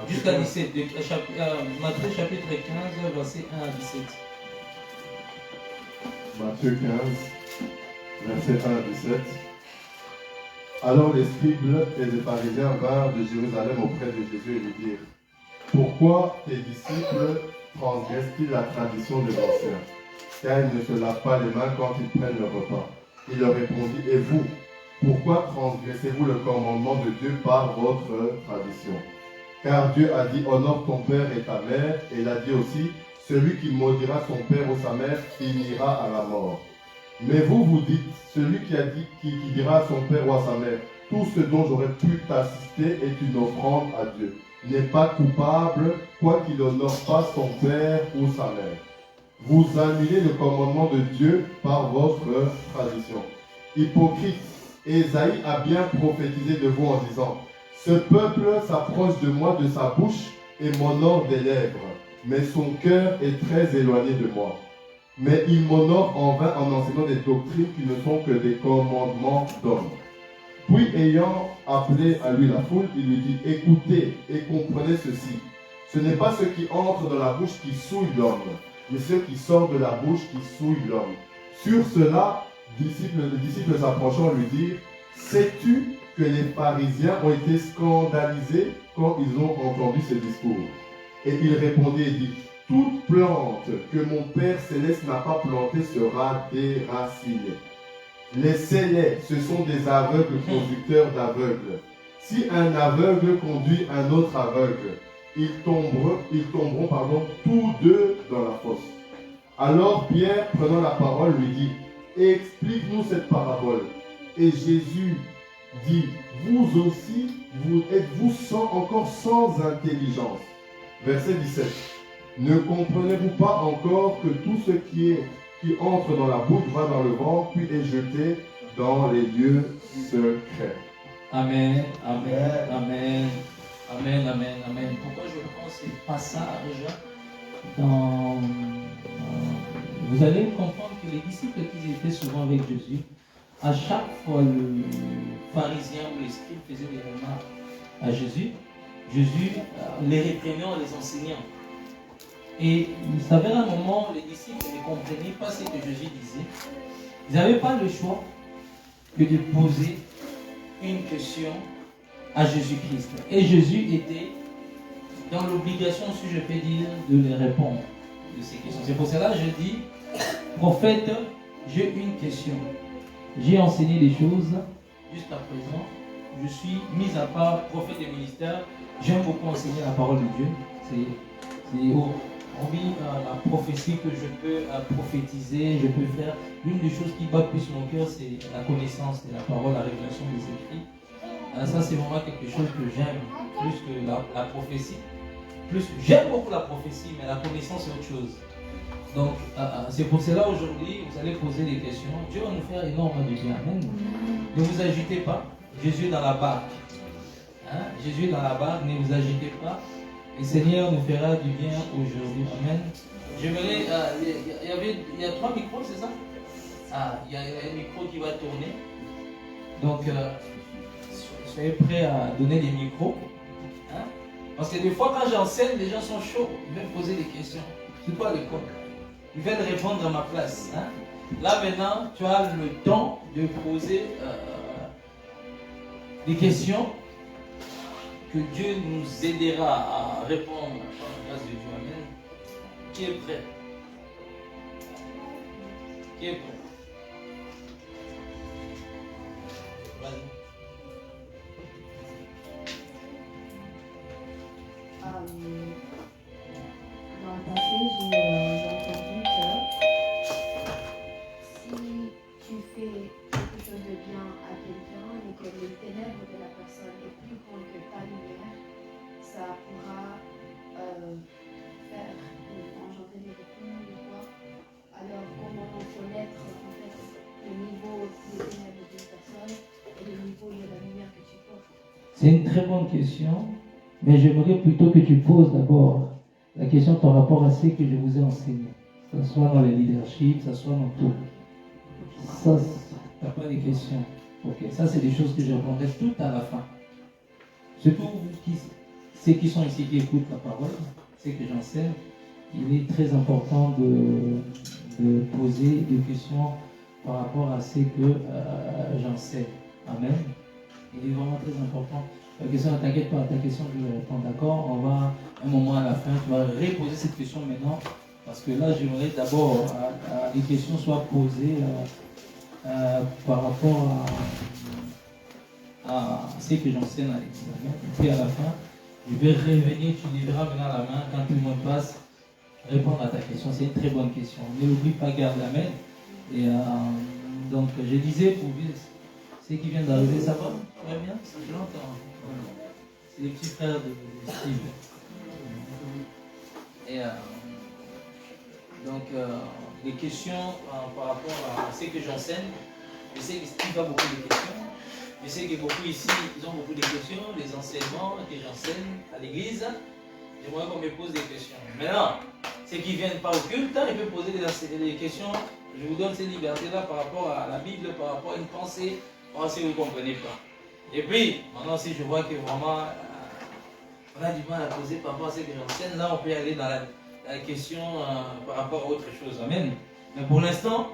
jusqu'à 17. Matthieu chapitre 15, verset 1 à 17. Matthieu 15, verset 1 à 17. Alors les scribes et les pharisiens vinrent de Jérusalem auprès de Jésus et lui dirent: Pourquoi tes disciples transgressent-ils la tradition des anciens, car ils ne se lavent pas les mains quand ils prennent le repas? Il leur répondit: Et vous, pourquoi transgressez-vous le commandement de Dieu par votre tradition? Car Dieu a dit: Honore ton père et ta mère, et il a dit aussi: Celui qui maudira son père ou sa mère finira à la mort. Mais vous, vous dites: Celui qui dira à son père ou à sa mère: Tout ce dont j'aurais pu t'assister est une offrande à Dieu, n'est pas coupable, quoiqu'il n'honore pas son père ou sa mère. Vous annulez le commandement de Dieu par votre tradition. Hypocrite, Ésaïe a bien prophétisé de vous en disant: Ce peuple s'approche de moi de sa bouche et m'honore des lèvres, mais son cœur est très éloigné de moi. Mais il m'honore en vain en enseignant des doctrines qui ne sont que des commandements d'hommes. Puis, ayant appelé à lui la foule, il lui dit: Écoutez et comprenez ceci. Ce n'est pas ce qui entre dans la bouche qui souille l'homme, mais ce qui sort de la bouche qui souille l'homme. Sur cela, les disciples s'approchant lui dirent: Sais-tu que les pharisiens ont été scandalisés quand ils ont entendu ce discours? Et il répondit et dit: Toute plante que mon Père céleste n'a pas plantée sera déracinée. Laissez-les, ce sont des aveugles conducteurs d'aveugles. Si un aveugle conduit un autre aveugle, ils tomberont tous deux dans la fosse. Alors Pierre, prenant la parole, lui dit: Explique-nous cette parabole. Et Jésus dit: Vous aussi, êtes-vous encore sans intelligence? Verset 17. Ne comprenez-vous pas encore que tout ce qui entre dans la bouche va dans le ventre, puis est jeté dans les lieux secrets? Amen, amen, amen, amen, amen, amen. Pourquoi je prends ces passages vous allez comprendre que les disciples qui étaient souvent avec Jésus, à chaque fois le pharisien ou les scribes faisaient des remarques à Jésus, Jésus les réprimait en les enseignant. Et il s'avère à un moment, les disciples ne comprenaient pas ce que Jésus disait. Ils n'avaient pas le choix que de poser une question à Jésus-Christ. Et Jésus était dans l'obligation, si je peux dire, de les répondre de ces questions. C'est pour cela que je dis: prophète, j'ai une question. J'ai enseigné des choses jusqu'à présent. Je suis mis à part prophète et ministère. J'aime beaucoup enseigner la parole de Dieu. C'est hormis la prophétie que je peux prophétiser, je peux faire. L'une des choses qui bat plus mon cœur, c'est la connaissance de la parole, la révélation des écrits. Ça, c'est vraiment quelque chose que j'aime plus que la prophétie. J'aime beaucoup la prophétie, mais la connaissance, c'est autre chose. Donc, c'est pour cela aujourd'hui, vous allez poser des questions. Dieu va nous faire énormément de bien. Amen. Ne vous agitez pas. Jésus est dans la barque. Jésus est dans la barque, ne vous agitez pas. Le Seigneur nous fera du bien aujourd'hui. Amen. J'aimerais, il y a 3 micros, c'est ça? Il y a un micro qui va tourner. Donc, soyez prêts à donner des micros. Parce que des fois, quand j'enseigne, les gens sont chauds. Ils veulent poser des questions. Surtout à l'école. Ils veulent répondre à ma place. Là, maintenant, tu as le temps de poser des questions que Dieu nous aidera à répondre par la grâce de Dieu. Amen. Qui est prêt? Qui est prêt? Vas-y. Dans le passé, j'ai entendu que si tu fais quelque chose de bien à quelqu'un et que les ténèbres de la personne est plus grande que ta lumière, ça pourra faire engendrer des retours ou quoi. Alors comment connaître en fait le niveau des ténèbres d'une personne et le niveau de la lumière que tu portes? C'est une très bonne question. Mais j'aimerais plutôt que tu poses d'abord la question par rapport à ce que je vous ai enseigné. Que ce soit dans le leadership, que ce soit dans tout. Ça, tu n'as pas des questions. Ok, ça c'est des choses que je répondrai tout à la fin. Surtout vous qui ceux qui sont ici, qui écoutent la parole, ceux que j'enseigne, il est très important de poser des questions par rapport à ce que j'enseigne. Amen. Il est vraiment très important. La question, ne t'inquiète pas, ta question, je vais répondre, d'accord? On va, un moment à la fin, tu vas reposer cette question maintenant, parce que là, j'aimerais d'abord que les questions soient posées par rapport à ce que j'enseigne à l'église. Et puis à la fin, je vais revenir, tu lèveras maintenant la main quand tout le monde passe, répondre à ta question. C'est une très bonne question. Ne l'oublie pas, garde la main. Et donc, je disais pour ceux qui viennent d'arriver, ça va? Très bien, je l'entends. C'est les petits frères de Steve. Et donc, les questions par rapport à ce que j'enseigne, je sais que Steve a beaucoup de questions. Je sais que beaucoup ici, ils ont beaucoup de questions, les enseignements que j'enseigne à l'église. J'aimerais qu'on me pose des questions. Maintenant, ceux qui ne viennent pas au culte, ils peuvent poser des questions. Je vous donne cette liberté-là par rapport à la Bible, par rapport à une pensée, si vous ne comprenez pas. Et puis, maintenant, si je vois que vraiment on a du mal à poser par rapport à ce que j'enseigne, là, on peut aller dans la question par rapport à autre chose. Amen. Mais pour l'instant,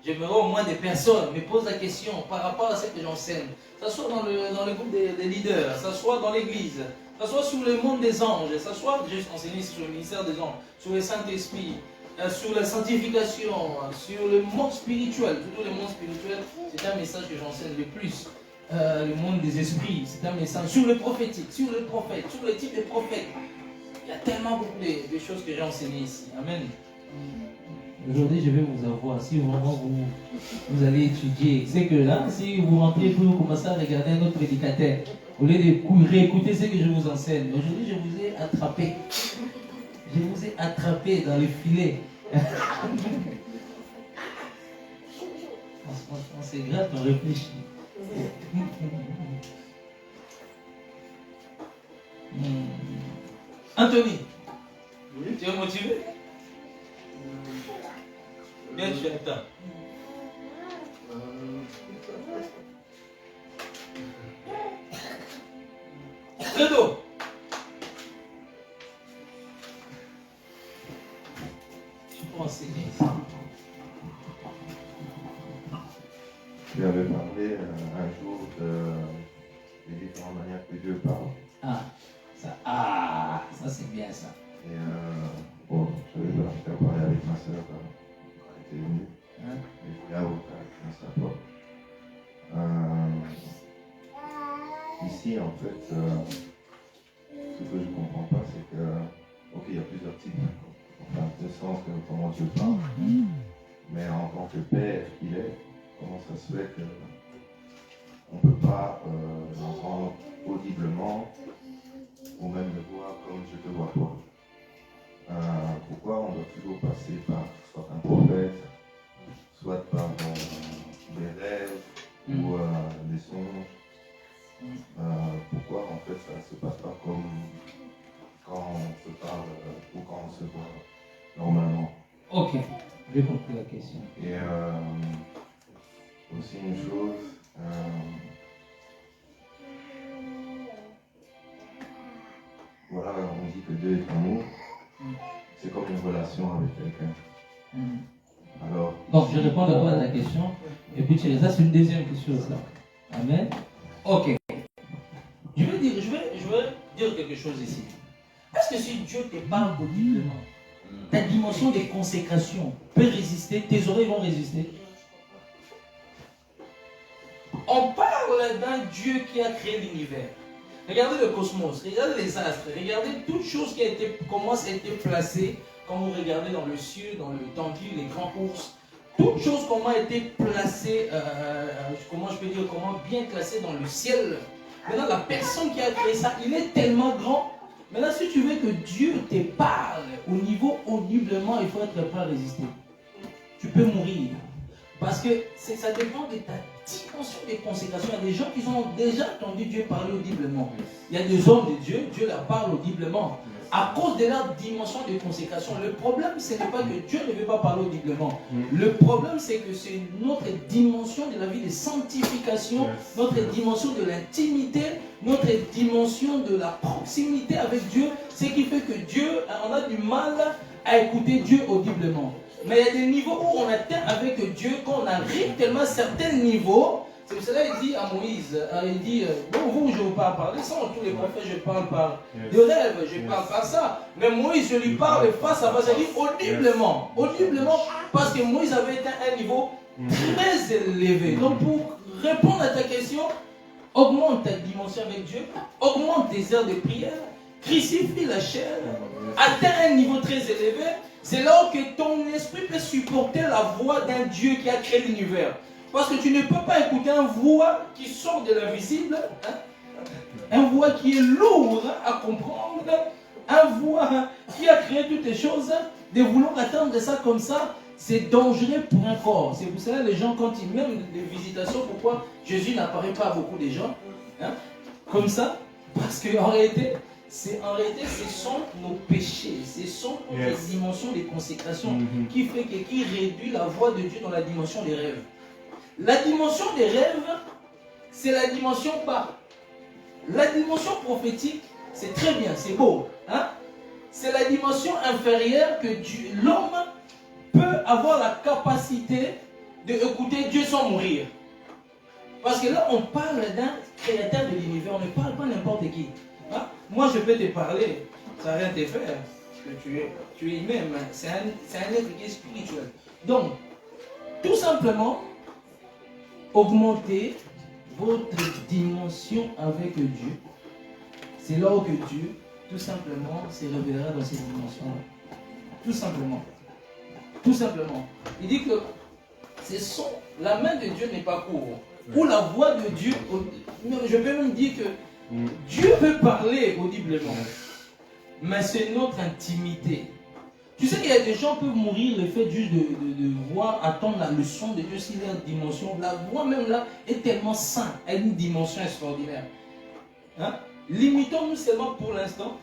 j'aimerais au moins des personnes me posent la question par rapport à ce que j'enseigne. Que ce soit dans le groupe des leaders, que ce soit dans l'église, que ce soit sur le monde des anges, que ce soit, j'ai enseigné sur le ministère des anges, sur le Saint-Esprit, sur la sanctification, sur le monde spirituel. Surtout le monde spirituel, c'est un message que j'enseigne le plus. Le monde des esprits, c'est un message sur le prophétique, sur le prophète, sur le type de prophète. Il y a tellement beaucoup de choses que j'ai enseignées ici. Amen. Aujourd'hui, je vais vous avoir, si vraiment vous allez étudier, c'est que là, si vous rentrez pour commencer à regarder un autre prédicateur, au lieu de réécouter ce que je vous enseigne, aujourd'hui, je vous ai attrapé. Je vous ai attrapé dans le filet. C'est grave, on réfléchit. Anthony, oui? Tu es motivé? Bien, tu attends. Credo. Tu peux enseigner ça. Tu avais parlé un jour des différentes manières que Dieu parle. Ça c'est bien ça. Et bon, j'avais parlé avec ma soeur quand elle était venue. Et je voulais avoir sa porte. Ici, en fait, ce que je ne comprends pas, c'est que, ok, il y a plusieurs types, enfin, de sens de comment Dieu parle. Mais en tant que père qu'il est, comment ça se fait qu'on ne peut pas l'entendre audiblement ou même le voir comme je te vois toi? Pourquoi on doit toujours passer par soit un prophète, soit par des rêves ou des songes? Pourquoi en fait ça ne se passe pas comme quand on se parle ou quand on se voit normalement? Ok, j'ai compris la question. Et aussi une chose, voilà, on dit que Dieu est amour, c'est comme une relation avec quelqu'un. Alors, donc je réponds d'abord à la question, et puis ça c'est une deuxième question ça. Amen. Ok. Je veux dire quelque chose ici. Est-ce que si Dieu te parle audiblement, ta dimension de consécration peut résister, tes oreilles vont résister? On parle d'un Dieu qui a créé l'univers. Regardez le cosmos, regardez les astres, regardez toute chose qui a été, comment ça a été placé, quand vous regardez dans le ciel, dans le tendu, les grands ours, toute chose comment a été placée, comment je peux dire, comment bien classée dans le ciel. Maintenant, la personne qui a créé ça, il est tellement grand. Maintenant, si tu veux que Dieu te parle au niveau audiblement, il faut être prêt à résister. Tu peux mourir. Parce que ça dépend de ta dimension de consécration. Il y a des gens qui ont déjà entendu Dieu parler audiblement. Il y a des hommes de Dieu, Dieu leur parle audiblement. à cause de leur dimension de consécration. Le problème, ce n'est pas que Dieu ne veut pas parler audiblement. Le problème, c'est que c'est notre dimension de la vie de sanctification, notre dimension de l'intimité, notre dimension de la proximité avec Dieu, ce qui fait que Dieu, on a du mal à écouter Dieu audiblement. Mais il y a des niveaux où on atteint avec Dieu, quand on arrive tellement à certains niveaux. C'est pour cela qu'il dit à Moïse, il dit, bon, vous, je ne veux pas parler, sans tous les prophètes, je parle par des rêves, je parle par ça. Mais Moïse, je lui parle face à face, il dit audiblement, parce que Moïse avait atteint un niveau très élevé. Donc, pour répondre à ta question, augmente ta dimension avec Dieu, augmente tes heures de prière, crucifie la chair, atteint un niveau très élevé. C'est là que ton esprit peut supporter la voix d'un Dieu qui a créé l'univers. Parce que tu ne peux pas écouter une voix qui sort de l'invisible, une voix qui est lourde à comprendre, une voix qui a créé toutes les choses, de vouloir attendre ça comme ça, c'est dangereux pour un corps. C'est pour cela que les gens, quand ils mènent des visitations, pourquoi Jésus n'apparaît pas à beaucoup de gens, comme ça, parce qu'en réalité, ce sont nos péchés, ce sont les dimensions des consécrations qui réduit la voix de Dieu dans la dimension des rêves. La dimension des rêves, c'est la dimension pas. La dimension prophétique, c'est très bien, c'est beau. C'est la dimension inférieure que l'homme peut avoir la capacité d'écouter Dieu sans mourir. Parce que là, on parle d'un créateur de l'univers, on ne parle pas n'importe qui. Moi, je peux te parler, ça n'a rien te faire. Parce que tu es même, c'est un être qui est spirituel. Donc, tout simplement, augmentez votre dimension avec Dieu. C'est là où que Dieu, tout simplement, se révélera dans cette dimension-là. Tout simplement. Tout simplement. Il dit que la main de Dieu n'est pas courte. Ou la voix de Dieu, je peux même dire que Dieu peut parler audiblement. Mais c'est notre intimité. Tu sais qu'il y a des gens qui peuvent mourir le fait juste de voir, attendre la leçon de Dieu si leur dimension, la voix même là est tellement sainte, elle a une dimension extraordinaire. Limitons-nous seulement pour l'instant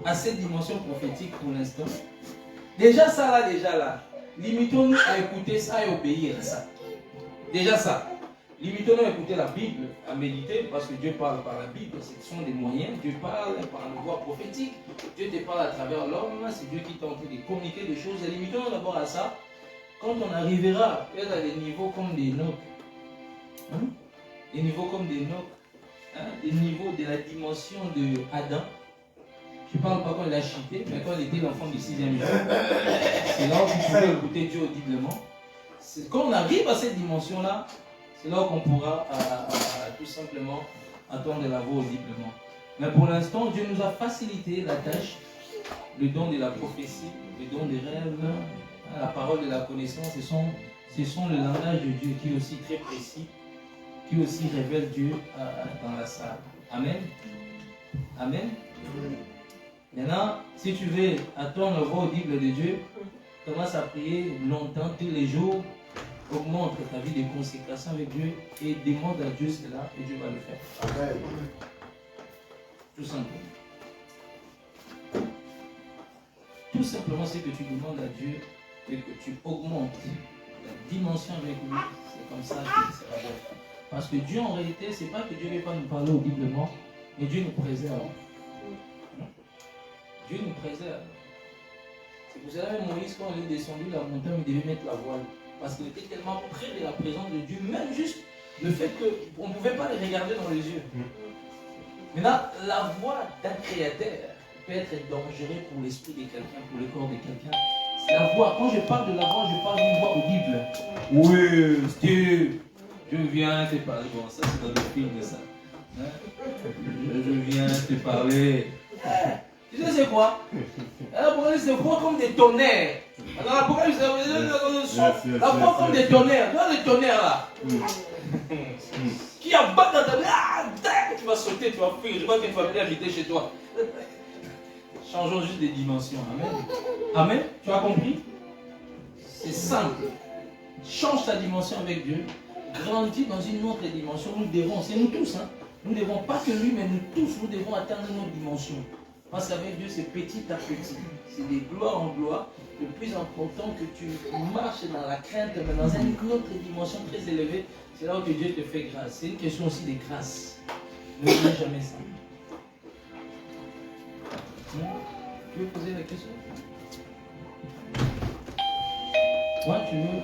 à cette dimension prophétique pour l'instant. Déjà là. Limitons-nous à écouter ça et obéir à ça. Déjà ça. Limitons-nous à écouter la Bible, à méditer, parce que Dieu parle par la Bible, ce sont des moyens. Dieu parle par la voix prophétique. Dieu te parle à travers l'homme, c'est Dieu qui tente de communiquer des choses. Et limitons-nous d'abord à ça. Quand on arrivera peut-être à des niveaux comme des nôtres, des niveaux comme des nôtres, des niveaux de la dimension de Adam. Je ne parle pas quand il a chuté, mais quand il était l'enfant du 6e jour. C'est là où on pouvait écouter Dieu audiblement. Quand on arrive à cette dimension-là, c'est là qu'on pourra tout simplement attendre la voix audiblement. Mais pour l'instant, Dieu nous a facilité la tâche, le don de la prophétie, le don des rêves, la parole de la connaissance. Ce sont le langage de Dieu qui est aussi très précis, qui aussi révèle Dieu dans la salle. Amen. Amen. Maintenant, si tu veux attendre la voix audible de Dieu, commence à prier longtemps, tous les jours. Augmente ta vie de consécration avec Dieu et demande à Dieu cela et Dieu va le faire. Amen. Tout simplement. Tout simplement, c'est que tu demandes à Dieu et que tu augmentes la dimension avec lui. C'est comme ça que ça va être. Parce que Dieu, en réalité, c'est pas que Dieu ne veut pas nous parler audiblement, mais Dieu nous préserve. Dieu nous préserve. C'est pour cela que Moïse, quand il est descendu la montagne, il devait mettre la voile. Parce qu'il était tellement près de la présence de Dieu, même juste le fait qu'on ne pouvait pas les regarder dans les yeux. Maintenant, la voix d'un créateur peut être dangereuse pour l'esprit de quelqu'un, pour le corps de quelqu'un. C'est la voix. Quand je parle de la voix, je parle d'une voix audible. Oui, Dieu, je viens te parler. Bon, ça c'est dans le film de ça. Je viens te parler. Tu sais c'est quoi? C'est voix comme des tonnerres. Alors l'Apocalypse, la voix comme des tonnerres. Tu vois les tonnerres là qui abattent dans ta vie. Tu vas sauter, tu vas fuir. Je vois qu'une famille est invitée chez toi. Changeons juste des dimensions. Amen. Amen. Tu as compris? C'est simple. Change ta dimension avec Dieu. Grandis dans une autre dimension. Nous devons, c'est nous tous. Nous ne devons pas que lui, mais nous tous, nous devons atteindre notre dimension. Parce qu'avec Dieu, c'est petit à petit. C'est des gloires en gloire. Le plus important que tu marches dans la crainte, mais dans une autre dimension très élevée, c'est là où Dieu te fait grâce. C'est une question aussi de grâce. N'oubliez jamais ça. Tu veux poser la question? Ouais, tu veux?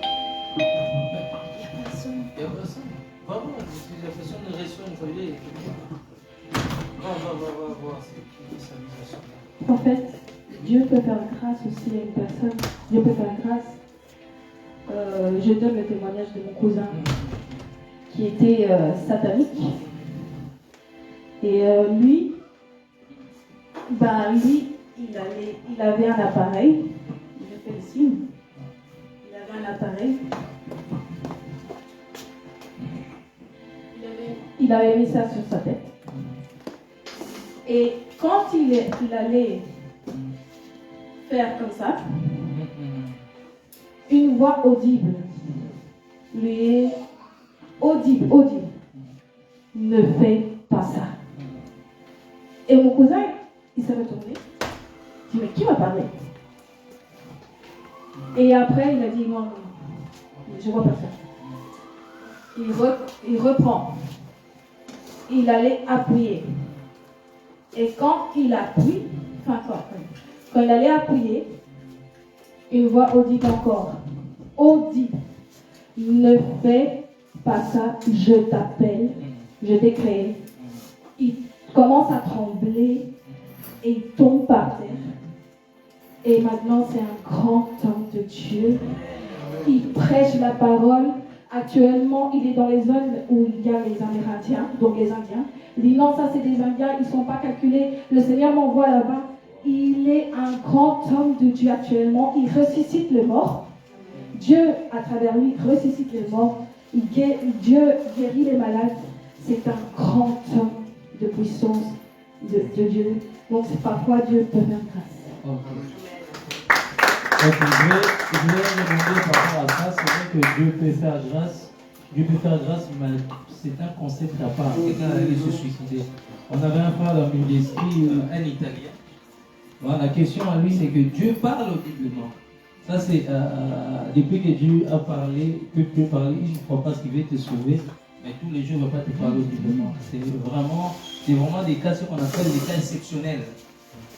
Il n'y a personne. Il n'y a personne. Va voir, si la personne ne résonne, ça veut dire va voir. C'est qui sa mise à En fait, Dieu peut faire grâce aussi à une personne. Dieu peut faire grâce. Je donne le témoignage de mon cousin qui était satanique. Et lui, il avait un appareil. Je fais le signe. Il avait un appareil. Il avait mis ça sur sa tête. Et quand il allait faire comme ça, une voix audible lui est audible. Ne fais pas ça. Et mon cousin, il s'est retourné. Il dit, mais qui m'a parlé? Et après, il a dit, non, je vois personne. Il reprend. Il allait appuyer. Et quand il appuie, quand il allait appuyer, une voix audible encore. Audible. Ne fais pas ça, je t'appelle, je t'ai créé. Il commence à trembler et il tombe par terre. Et maintenant, c'est un grand homme de Dieu. Il prêche la parole. Actuellement, il est dans les zones où il y a les Amérindiens, donc les Indiens. Il dit non, ça c'est des Indiens, ils ne sont pas calculés. Le Seigneur m'envoie là-bas. Il est un grand homme de Dieu actuellement. Il ressuscite les morts. Dieu, à travers lui, ressuscite les morts. Dieu guérit les malades. C'est un grand homme de puissance de Dieu. Donc parfois Dieu peut faire grâce. Donc, je vais demander par rapport à ça. C'est vrai que Dieu peut faire grâce. Dieu peut faire grâce, mais c'est un concept à part. Quelqu'un allait se suicider. On avait un frère dans le ministry, un Italien. Bon, la question à lui, c'est que Dieu parle audiblement. Ça, c'est depuis que Dieu a parlé, peut parler, il ne croit pas qu'il veut te sauver, mais tous les jours, il ne va pas te parler audiblement. C'est vraiment des cas, ce qu'on appelle des cas exceptionnels.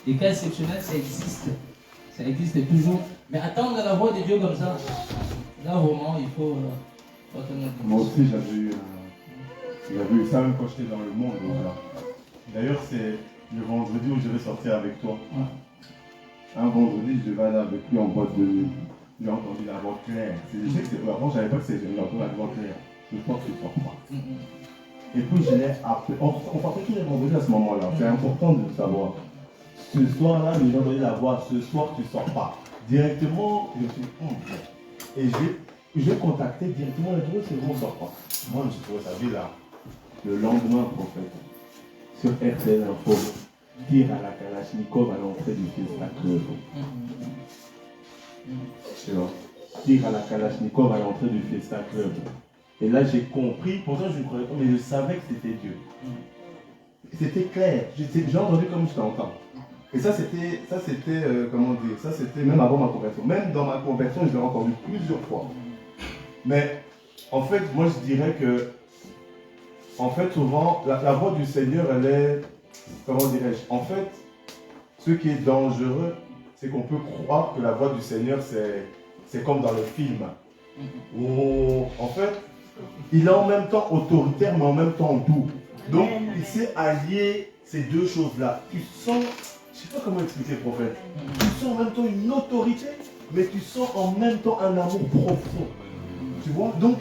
Les cas exceptionnels, ça existe. Ça existe toujours. Mais attendre la voix de Dieu comme ça, là vraiment, il faut attendre. Moi aussi, j'avais eu ça même quand j'étais dans le monde. D'ailleurs, c'est le vendredi où je vais sortir avec toi. Un vendredi, je vais aller avec lui en boîte de nuit. J'ai entendu la voix claire. Avant, je ne savais pas que c'était la voix claire. Je crois que tu ne sors pas. Et puis, je l'ai appelé. On partait tous les vendredis à ce moment-là. C'est important de le savoir. Ce soir-là, j'ai entendu la voix. Ce soir, tu ne sors pas. Directement, je me suis dit, et j'ai contacté directement le bureau, c'est bon, on ne sort pas. Moi, je trouvais ça bizarre. Le lendemain, prophète, sur RTL Info, tir à la Kalachnikov à l'entrée du Fiesta Club. Tu vois, tir à la Kalachnikov à l'entrée du Fiesta Club. Et là, j'ai compris, pourtant je ne croyais pas, mais je savais que c'était Dieu. C'était clair, j'ai entendu comme je t'entends. Et ça c'était, comment dire, ça c'était même avant ma conversion. Même dans ma conversion, je l'ai entendu plusieurs fois. Mais en fait, moi je dirais que, en fait, souvent, la voix du Seigneur, elle est, comment dirais-je, en fait, ce qui est dangereux, c'est qu'on peut croire que la voix du Seigneur, c'est comme dans le film. Où, en fait, il est en même temps autoritaire, mais en même temps doux. Donc, il sait allier ces deux choses-là. Tu sens, je ne sais pas comment expliquer, prophète, tu sens en même temps une autorité, mais tu sens en même temps un amour profond. Tu vois? Donc,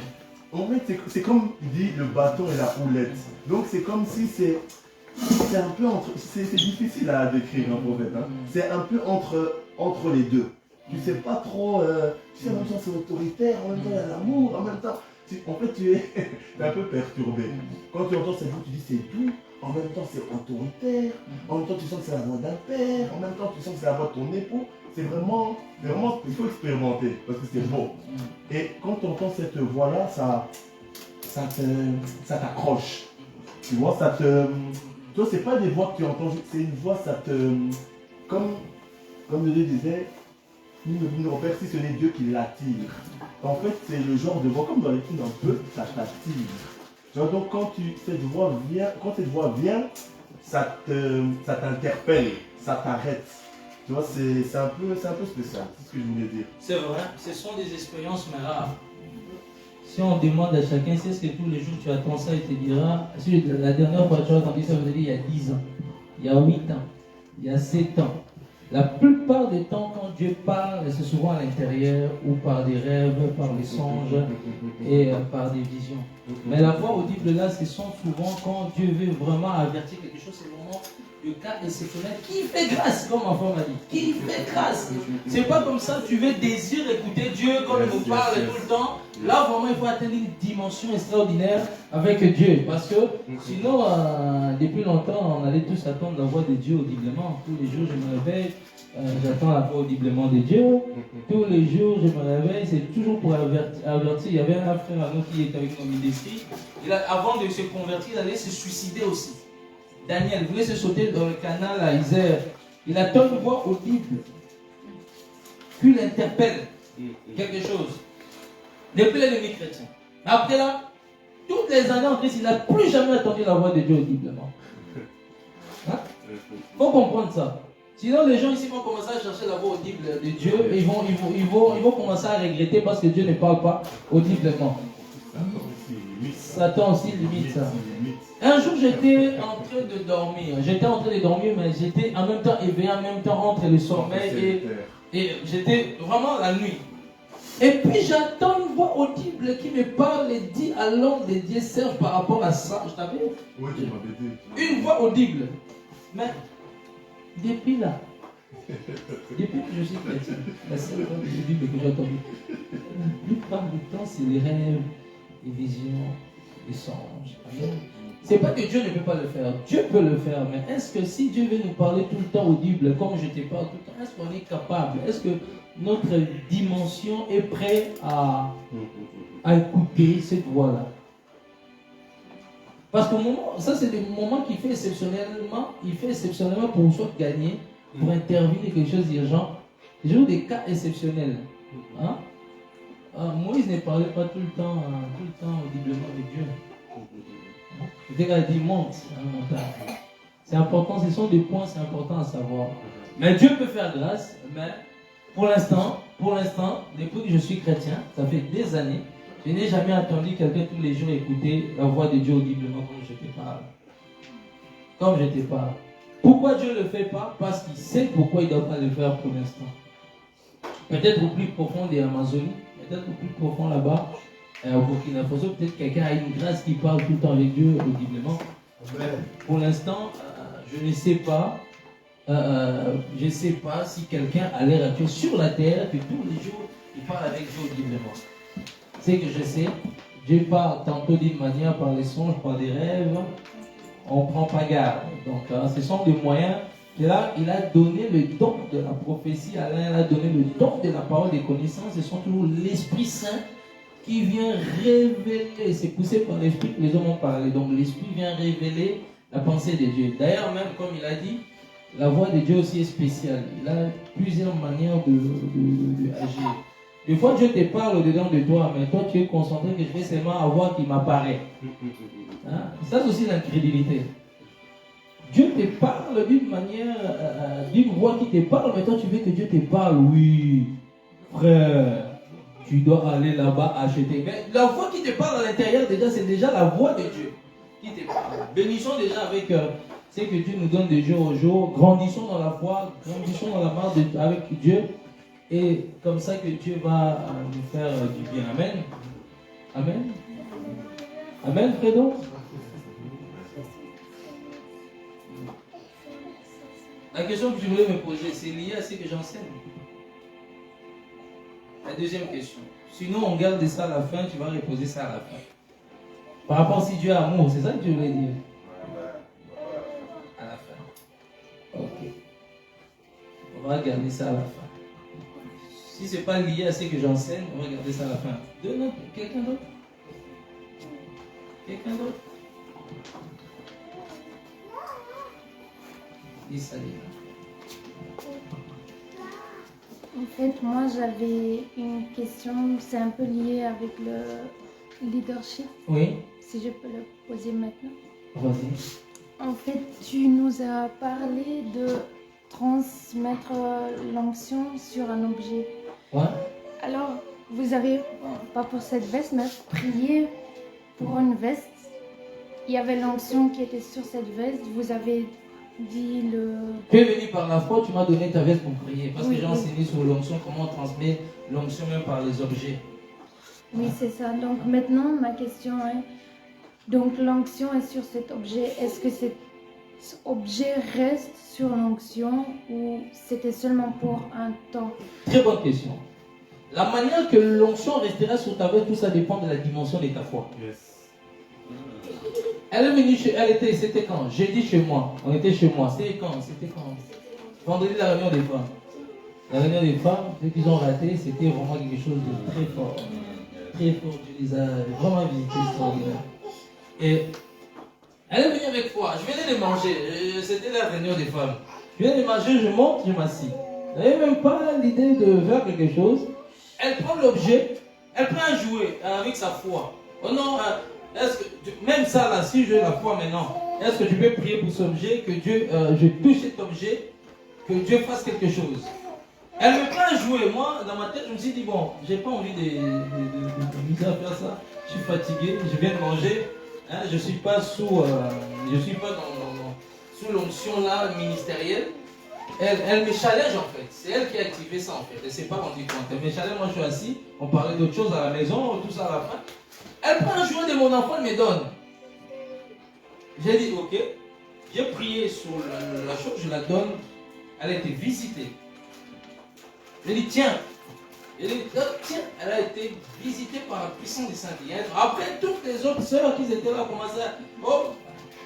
en fait, c'est comme il dit le bâton et la houlette. Donc, c'est comme si c'est un peu entre. C'est difficile à décrire, un prophète. Hein. C'est un peu entre les deux. Tu sais pas trop. Tu sais, en même temps, c'est autoritaire, en même temps, il y a l'amour, en même temps. En fait, tu es un peu perturbé. Quand tu entends cette voix, tu dis c'est doux, en même temps, c'est autoritaire, en même temps, tu sens que c'est la voix d'un père, en même temps, tu sens que c'est la voix de ton époux. C'est vraiment, il faut expérimenter parce que c'est beau. Et quand tu entends cette voix-là, ça t'accroche. Tu vois, Toi, c'est pas des voix que tu entends, c'est une voix, ça te... Comme Dieu disait, nous repère si ce n'est Dieu qui l'attire. En fait, c'est le genre de voix, comme dans les films un peu, ça t'attire. Tu vois, donc quand cette voix vient, ça t'interpelle, ça t'arrête. Tu vois, c'est un peu spécial, c'est ce que je voulais dire. C'est vrai, ce sont des expériences mais rares. Si on demande à chacun, c'est ce que tous les jours tu attends ça, il te dira, si la dernière fois tu as entendu ça, vous avez dit il y a 10 ans, il y a 8 ans, il y a 7 ans. La plupart du temps, quand Dieu parle, c'est souvent à l'intérieur ou par des rêves, par les songes et par des visions. Mais la voix audible là, ce sont souvent quand Dieu veut vraiment avertir quelque chose, c'est vraiment le cas exceptionnel qui fait grâce, comme ma femme m'a dit. Qui fait grâce. C'est pas comme ça, tu veux désirer écouter Dieu comme il nous parle tout le temps. Là, vraiment, il faut atteindre une dimension extraordinaire avec Dieu. Parce que sinon, depuis longtemps, on allait tous attendre la voix de Dieu audiblement. Tous les jours, je me réveille, j'attends la voix audiblement de Dieu. Tous les jours, je me réveille, c'est toujours pour avertir. Il y avait un frère à nous qui était avec nos ministres. Avant de se convertir, il allait se suicider aussi. Daniel voulait se sauter dans le canal à Isère. Il attend une voix audible. Puis il interpelle quelque chose. Depuis l'ennemi chrétien. Après là, toutes les années en Christ, il n'a plus jamais entendu la voix de Dieu audiblement. Hein? Faut comprendre ça. Sinon, les gens ici vont commencer à chercher la voix audible de Dieu et ils vont commencer à regretter parce que Dieu ne parle pas audiblement. Satan aussi limite ça. Un jour, j'étais en train de dormir. Mais j'étais en même temps éveillé, en même temps entre le sommeil et j'étais vraiment la nuit. Et puis j'entends une voix audible qui me parle et dit à l'homme de Dieu, Serge, par rapport à ça, je t'avais dit. Oui, tu m'avais dit. Une voix audible. Mais depuis là, depuis que je suis chrétien, la seule voix audible que j'ai entendue, la plupart du temps, c'est les rêves, les visions, les songes. Amen. C'est pas que Dieu ne peut pas le faire. Dieu peut le faire, mais est-ce que si Dieu veut nous parler tout le temps audible, comme je te parle tout le temps, est-ce qu'on est capable? Est-ce que notre dimension est prête à écouter cette voix-là? Parce que ça c'est le moment qu'il fait exceptionnellement pour soit gagner, pour intervenir quelque chose d'urgent. C'est toujours des cas exceptionnels. Hein? Moïse ne parlait pas tout le temps audiblement avec Dieu. Dès qu'elle dit monte à la montagne. C'est important, ce sont des points, c'est important à savoir. Mais Dieu peut faire grâce, mais pour l'instant, depuis que je suis chrétien, ça fait des années, je n'ai jamais entendu quelqu'un tous les jours écouter la voix de Dieu audiblement comme je te parle. Comme je te parle. Pourquoi Dieu ne le fait pas? Parce qu'il sait pourquoi il ne doit pas le faire pour l'instant. Peut-être au plus profond des Amazonie, peut-être au plus profond là-bas, au Burkina Faso, peut-être quelqu'un a une grâce qui parle tout le temps avec Dieu audiblement. Pour l'instant, je ne sais pas. Je ne sais pas si quelqu'un a l'air actuel sur la terre que tous les jours il parle avec Dieu audiblement. C'est que je sais, Dieu parle tantôt d'une manière par les songes, par des rêves. On ne prend pas garde. Donc, ce sont des moyens. Et là, il a donné le don de la prophétie. Alain a donné le don de la parole des connaissances. Ce sont toujours l'Esprit Saint qui vient révéler. C'est poussé par l'Esprit que les hommes ont parlé. Donc, l'Esprit vient révéler la pensée de Dieu. D'ailleurs, même comme il a dit, la voix de Dieu aussi est spéciale. Il a plusieurs manières d'agir. Des fois, Dieu te parle au-dedans de toi, mais toi, tu es concentré que je vais seulement avoir qui m'apparaît. Hein? Ça, c'est aussi l'incrédulité. Dieu te parle d'une manière, d'une voix qui te parle, mais toi, tu veux que Dieu te parle. Oui, frère, tu dois aller là-bas acheter. Mais la voix qui te parle à l'intérieur, déjà, c'est déjà la voix de Dieu qui te parle. Bénissons déjà avec ce que Dieu nous donne de jour au jour. Grandissons dans la foi, grandissons dans la marche avec Dieu. Et comme ça que Dieu va nous faire du bien. Amen. Amen. Amen, Fredo. La question que je voulais me poser, c'est lié à ce que j'enseigne. La deuxième question. Sinon, on garde ça à la fin, tu vas reposer ça à la fin. Par rapport à si Dieu est amour, c'est ça que tu voulais dire? À la fin. Ok. On va garder ça à la fin. Si ce n'est pas lié à ce que j'enseigne, on va garder ça à la fin. Quelqu'un d'autre? Quelqu'un d'autre? et Salina. En fait, moi j'avais une question, c'est un peu lié avec le leadership, Oui, si je peux le poser maintenant. vas-y. En fait, tu nous as parlé de transmettre l'onction sur un objet. Ouais. Alors, vous avez, bon, pas pour cette veste, mais prié pour une veste. Il y avait l'onction qui était sur cette veste. Vous avez dit le... Tu es venu par la foi, tu m'as donné ta veste pour prier. Parce Oui, que j'ai oui. enseigné sur l'onction, comment on transmet l'onction même par les objets. Oui, c'est ça. Donc maintenant, ma question est, donc l'onction est sur cet objet. Est-ce que cet objet reste sur l'onction ou c'était seulement pour un temps? Très bonne question. La manière que l'onction restera sur ta veste, tout ça dépend de la dimension de ta foi. Yes. Elle est venue chez elle, c'était quand? Jeudi chez moi. On était chez moi. C'était quand? Vendredi, la réunion des femmes. La réunion des femmes, ceux qui ont raté, c'était vraiment quelque chose de très fort. Très fort. Je les ai vraiment visités, extraordinaire. Et elle est venue avec foi. Je venais de manger. C'était la réunion des femmes. Je viens de manger, je monte, je m'assis. Elle n'avait même pas l'idée de faire quelque chose. Elle prend l'objet, elle prend un jouet avec sa foi. Oh non, est-ce que même ça là, si j'ai la foi maintenant, est-ce que je peux prier pour cet objet, que Dieu, je touche cet objet, que Dieu fasse quelque chose? Elle me prend un jouet. Moi, dans ma tête, je me suis dit, bon, j'ai pas envie de m'amuser à faire ça. Je suis fatigué, je viens de manger. Hein, je suis pas sous, sous l'onction là ministérielle. Elle me challenge en fait. C'est elle qui a activé ça en fait. Elle ne s'est pas rendue compte. Elle me challenge, moi je suis assis. On parlait d'autre chose à la maison, tout ça à la fin. Elle prend un jouet de mon enfant, elle me donne. J'ai dit ok. J'ai prié sur la chose, je la donne. Elle a été visitée. J'ai dit tiens. J'ai dit tiens, elle a été visitée par la puissance du Saint-Esprit. Après, toutes les autres sœurs qui étaient là commençaient à... Oh,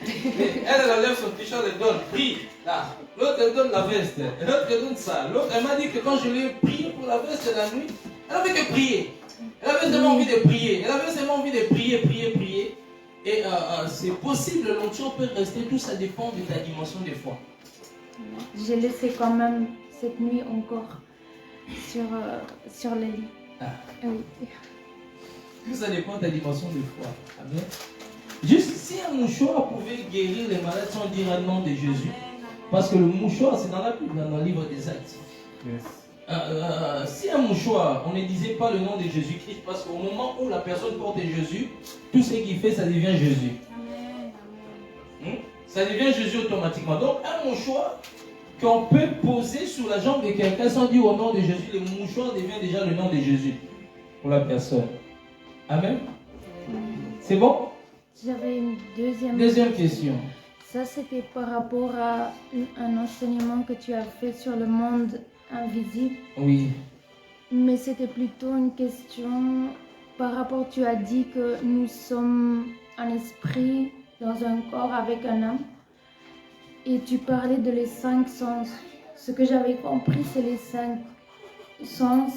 elle enlève son t-shirt, elle donne, prie, là. L'autre, elle donne la veste. L'autre, elle donne ça. L'autre, elle m'a dit que quand je lui ai prié pour la veste la nuit, elle avait que prier. Elle avait seulement envie de prier. Elle avait seulement envie de prier. Et c'est possible, l'onction peut rester, tout ça dépend de ta dimension de foi. J'ai laissé quand même cette nuit encore sur le lit. Ah. Oui. Tout ça dépend de ta dimension de foi. Amen. Juste si un mouchoir pouvait guérir les malades sans dire un nom de Jésus, parce que le mouchoir c'est dans la Bible, dans le livre des Actes. Yes. Si un mouchoir, on ne disait pas le nom de Jésus-Christ, parce qu'au moment où la personne porte Jésus, tout ce qu'il fait, ça devient Jésus. Ça devient Jésus automatiquement. Donc un mouchoir qu'on peut poser sur la jambe de quelqu'un sans dire au nom de Jésus, le mouchoir devient déjà le nom de Jésus pour la personne. Amen. C'est bon? J'avais une Deuxième question. Ça, c'était par rapport à un enseignement que tu as fait sur le monde invisible. Oui. Mais c'était plutôt une question par rapport, tu as dit que nous sommes un esprit dans un corps avec un âme. Et tu parlais de les 5 sens. Ce que j'avais compris, c'est les 5 sens,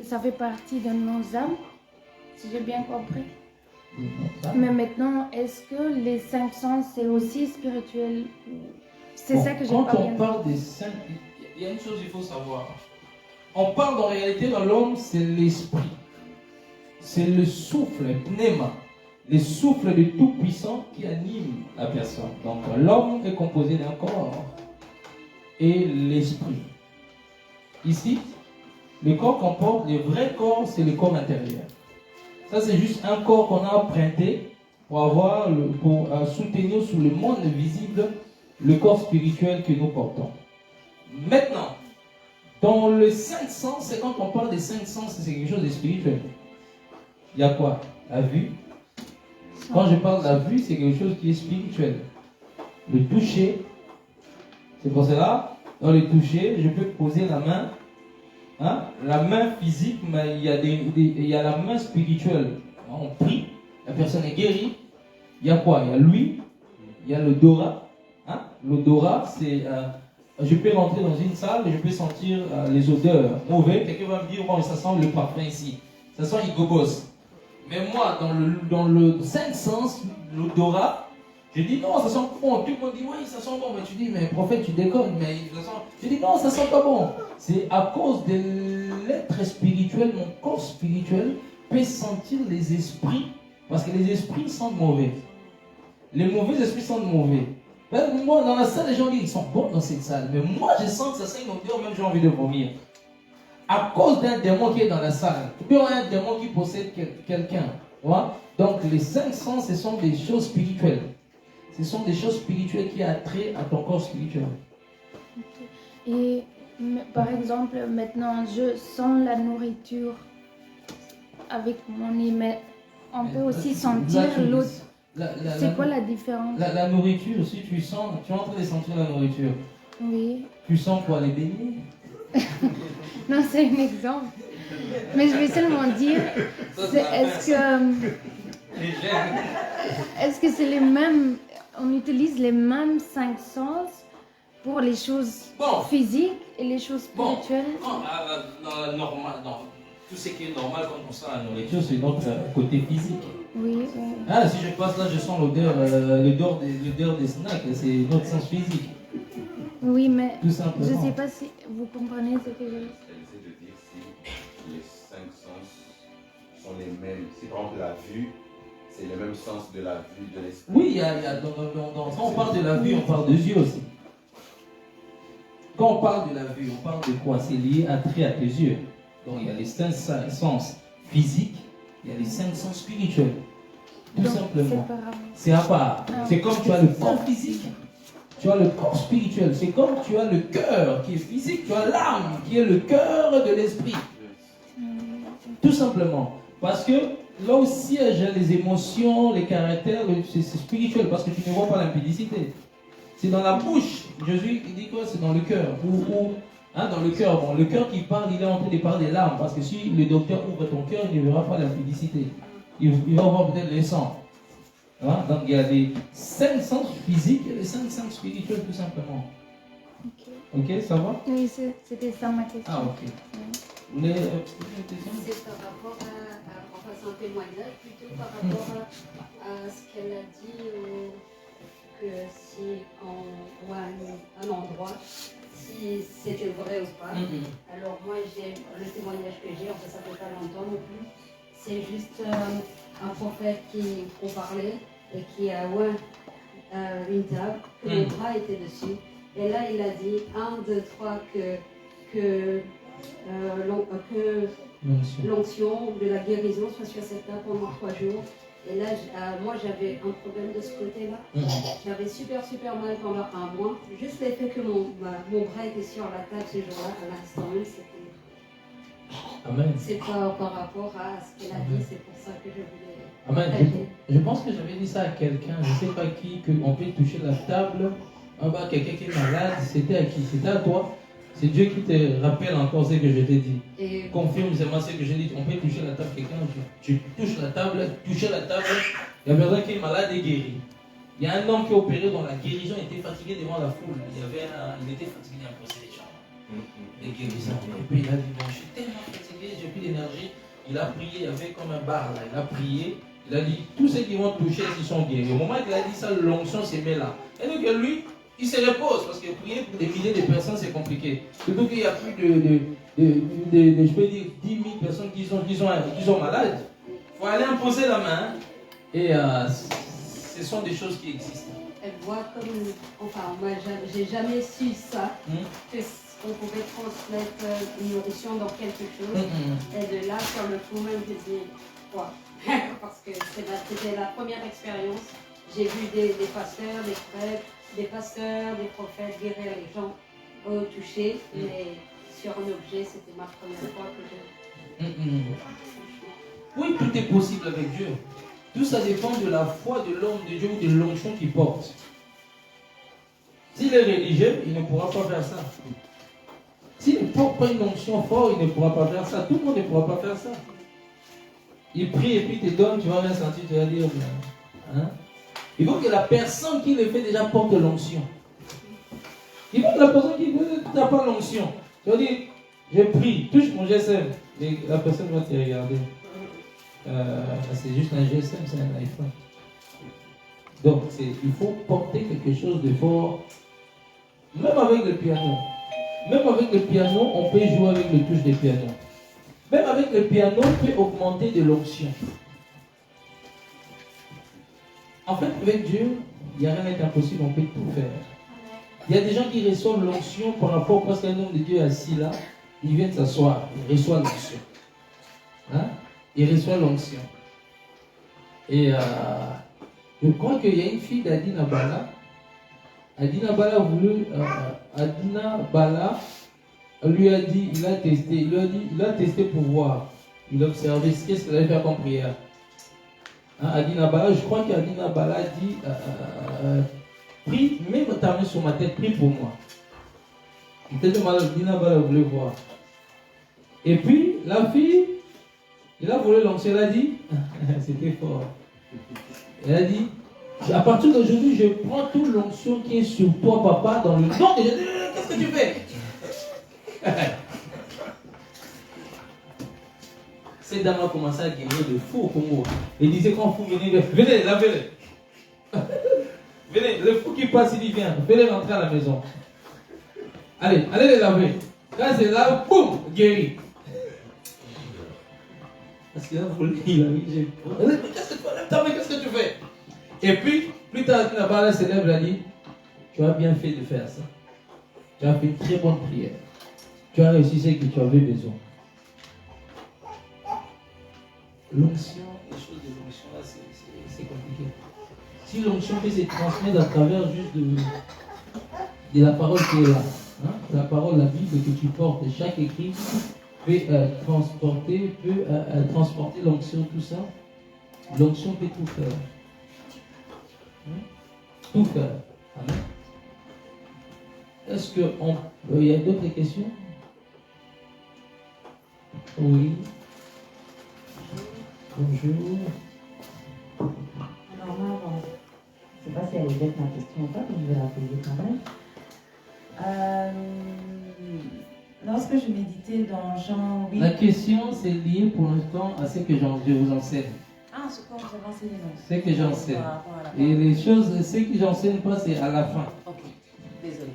ça fait partie de nos âmes, si j'ai bien compris. Mais maintenant, est-ce que les 5 sens, c'est aussi spirituel? C'est ça que j'ai pas bien. Quand on parle des 5, il y a une chose qu'il faut savoir. On parle en réalité dans l'homme, c'est l'esprit. C'est le souffle, pneuma. Le souffle de Tout-Puissant qui anime la personne. Donc l'homme est composé d'un corps et l'esprit. Ici, le corps qu'on porte, le vrai corps, c'est le corps intérieur. Ça, c'est juste un corps qu'on a emprunté pour soutenir sous le monde visible le corps spirituel que nous portons. Maintenant, dans le 5 sens, c'est quand on parle des 5 sens, c'est quelque chose de spirituel. Il y a quoi? La vue. Quand je parle de la vue, c'est quelque chose qui est spirituel. Le toucher, c'est pour cela, dans le toucher, je peux poser la main. Hein? La main physique, mais il y a la main spirituelle. On prie, la personne est guérie. Il y a quoi? Il y a l'huile, il y a l'odorat. Hein? L'odorat, c'est... je peux rentrer dans une salle et je peux sentir les odeurs mauvaises. Quelqu'un va me dire, bon, ça sent le parfum ici. Ça sent Igogos. Mais moi, dans le 5 sens, l'odorat, Je dis non, ça sent bon. Tout le monde dit oui, ça sent bon. Mais tu dis, mais prophète, tu déconnes. Mais ça sent... Je dis non, ça sent pas bon. C'est à cause de l'être spirituel, mon corps spirituel peut sentir les esprits. Parce que les esprits sentent mauvais. Les mauvais esprits sentent mauvais. Ben, moi, dans la salle, les gens disent ils sont bons dans cette salle. Mais moi, je sens que ça sent une odeur, même j'ai envie de vomir. À cause d'un démon qui est dans la salle. Ou bien un démon qui possède quelqu'un. Voilà. Donc, les 5 sens, ce sont des choses spirituelles. Ce sont des choses spirituelles qui attirent à ton corps spirituel. Okay. Et par exemple, maintenant, je sens la nourriture avec mon nez, mais on peut aussi sentir l'autre. C'est quoi la différence? La nourriture, si tu sens, tu es en train de sentir la nourriture. Oui. Tu sens quoi, les beignets? Non, c'est un exemple. Mais je vais seulement dire, est-ce que c'est les mêmes, on utilise les mêmes 5 sens pour les choses physiques et les choses spirituelles? Tout ce qui est normal quand on sent la nourriture, c'est notre côté physique. Oui, oui. Ah, si je passe là, je sens l'odeur des snacks, c'est notre sens physique. Oui, mais tout simplement. Je ne sais pas si vous comprenez ce que je veux dire. J'essaie de dire si les 5 sens sont les mêmes. Si par exemple la vue, c'est le même sens de la vue de l'esprit. Oui, quand on parle de la vue, on parle des yeux aussi. Quand on parle de la vue, on parle de quoi? C'est lié à tes yeux. Donc il y a les 5 sens physiques, il y a les 5 sens spirituels. Tout donc, simplement. C'est à part. C'est comme tu as le corps physique, tu as le corps spirituel. C'est comme tu as le cœur qui est physique, tu as l'âme qui est le cœur de l'esprit. Tout simplement. Parce que là où siègent les émotions, les caractères, c'est spirituel. Parce que tu ne vois pas l'impudicité. C'est dans la bouche. Jésus il dit quoi? C'est dans le cœur. Dans le cœur. Bon, le cœur qui parle, il est en train de parler des larmes. Parce que si le docteur ouvre ton cœur, il ne verra pas l'impudicité. Il va voir peut-être le sang. Hein? Donc il y a les 5 sens physiques et les 5 sens spirituels tout simplement. Ok, ça va? Oui, c'était ça ma question. Ah, ok. Vous voulez c'est par rapport à son témoignage, plutôt par rapport à ce qu'elle a dit, que si on voit un endroit, si c'était vrai ou pas. Alors moi, le témoignage que j'ai, ça fait pas longtemps non plus, c'est juste un prophète qu'on parlait et qui a oint une table, que le bras était dessus. Et là, il a dit 1, 2, 3 que l'onction de la guérison soit sur cette table pendant 3 jours. Et là, moi, j'avais un problème de ce côté-là. J'avais super mal pendant 1 mois. Juste le fait que mon bras était sur la table ce jour-là, à l'instant même, c'était... Amen. C'est pas par rapport à ce qu'elle a dit, c'est pour ça que je voulais... Amen. Je pense que j'avais dit ça à quelqu'un, je ne sais pas qui, qu'on peut toucher la table. En bas, quelqu'un qui est malade, c'était à qui? C'était à toi. C'est Dieu qui te rappelle encore ce que je t'ai dit. Et confirme seulement ce que j'ai dit. On peut toucher la table, quelqu'un, tu touches la table, toucher la table, il y a personne qui est malade et guéri. Il y a un homme qui est opéré dans la guérison, il était fatigué devant la foule. Il était fatigué, il a posé les jambes. Les guérisons. Et puis il a dit, bon, je suis tellement fatigué, j'ai plus d'énergie. Il a prié, il y avait comme un bar là. Il a prié, il a dit, tous ceux qui vont toucher, ils sont guéris. Au moment qu'il a dit ça, l'onction s'est mise là. Et donc lui, il se repose, parce que prier pour des milliers de personnes, c'est compliqué. Surtout qu'il y a plus je peux dire, 10 000 personnes qui sont malades. Il faut aller imposer la main. Et ce sont des choses qui existent. Elle voit comme... Enfin, moi, j'ai jamais su ça. Qu'on pouvait transmettre une nourrition dans quelque chose. Et de là, sur le coup même, je dis, quoi? Parce que c'était la première expérience. J'ai vu des pasteurs, des prêtres, des pasteurs, des prophètes guérir les gens au toucher, mais sur un objet, c'était ma première fois que je... Oui, tout est possible avec Dieu. Tout ça dépend de la foi de l'homme de Dieu ou de l'onction qu'il porte. S'il est religieux, il ne pourra pas faire ça. S'il ne porte pas une onction forte, il ne pourra pas faire ça. Tout le monde ne pourra pas faire ça. Il prie et puis il te donne, tu vas rien sentir, tu vas dire... Hein? Il faut que la personne qui le fait déjà porte l'onction. Il faut que la personne qui n'a pas l'onction. Tu vas dire, je prie, touche mon GSM. Et la personne va te regarder. C'est juste un GSM, c'est un iPhone. Donc, il faut porter quelque chose de fort. Même avec le piano. Même avec le piano, on peut jouer avec le touche des pianos. Même avec le piano, on peut augmenter de l'onction. En fait, avec Dieu, il n'y a rien d'impossible, on peut tout faire. Il y a des gens qui reçoivent l'onction par rapport parce qu'un homme de Dieu est assis là, il vient de s'asseoir, il reçoit l'onction. Hein? Il reçoit l'onction. Et je crois qu'il y a une fille d'Adina Bala. Adina Bala Adina Bala lui a dit, il a testé pour voir. Il a observé qu'est-ce qu'elle allait faire comme prière. Hein, Adina Bala, je crois qu'Adina Bala dit prie, mets ta main sur ma tête, prie pour moi. Peut-être que Adina Bala voulait voir. Et puis, la fille, il a volé l'onction, elle a dit, c'était fort. Elle a dit, à partir d'aujourd'hui, je prends toute l'onction qui est sur toi, papa, dans le nom de Jésus. Qu'est-ce que tu fais? Cette dame a commencé à guérir de fou au Congo. Il disait quand vous venez, lavez-le. Venez, le fou qui passe, il dit viens, fais-le rentrer à la maison. Allez les laver. Quand c'est là, boum, guéri. Parce qu'il a volé, il a dit, qu'est-ce que tu fais? Qu'est-ce que tu fais? Et puis, plus tard, là-bas, elle s'élève, elle a dit, tu as bien fait de faire ça. Tu as fait une très bonne prière. Tu as réussi ce que tu avais besoin. L'onction, les choses de l'onction, là, c'est compliqué. Si l'onction peut se transmettre à travers juste de la parole qui est là, hein? La parole, la Bible que tu portes, chaque écrit peut transporter l'onction, tout ça. L'onction peut tout faire. Hein? Tout faire. Amen. Est-ce qu'il y a d'autres questions? Oui. Bonjour. Alors moi, bon, je ne sais pas si elle est bête ma question ou pas, mais je vais la poser quand même. Lorsque je méditais dans Jean 8... La question, c'est lié pour l'instant à ce que je vous enseigne. Ah, ce que vous avez enseigné, non? Ce que j'enseigne. Et les choses, ce que j'enseigne pas, c'est à la fin. Ok, désolé.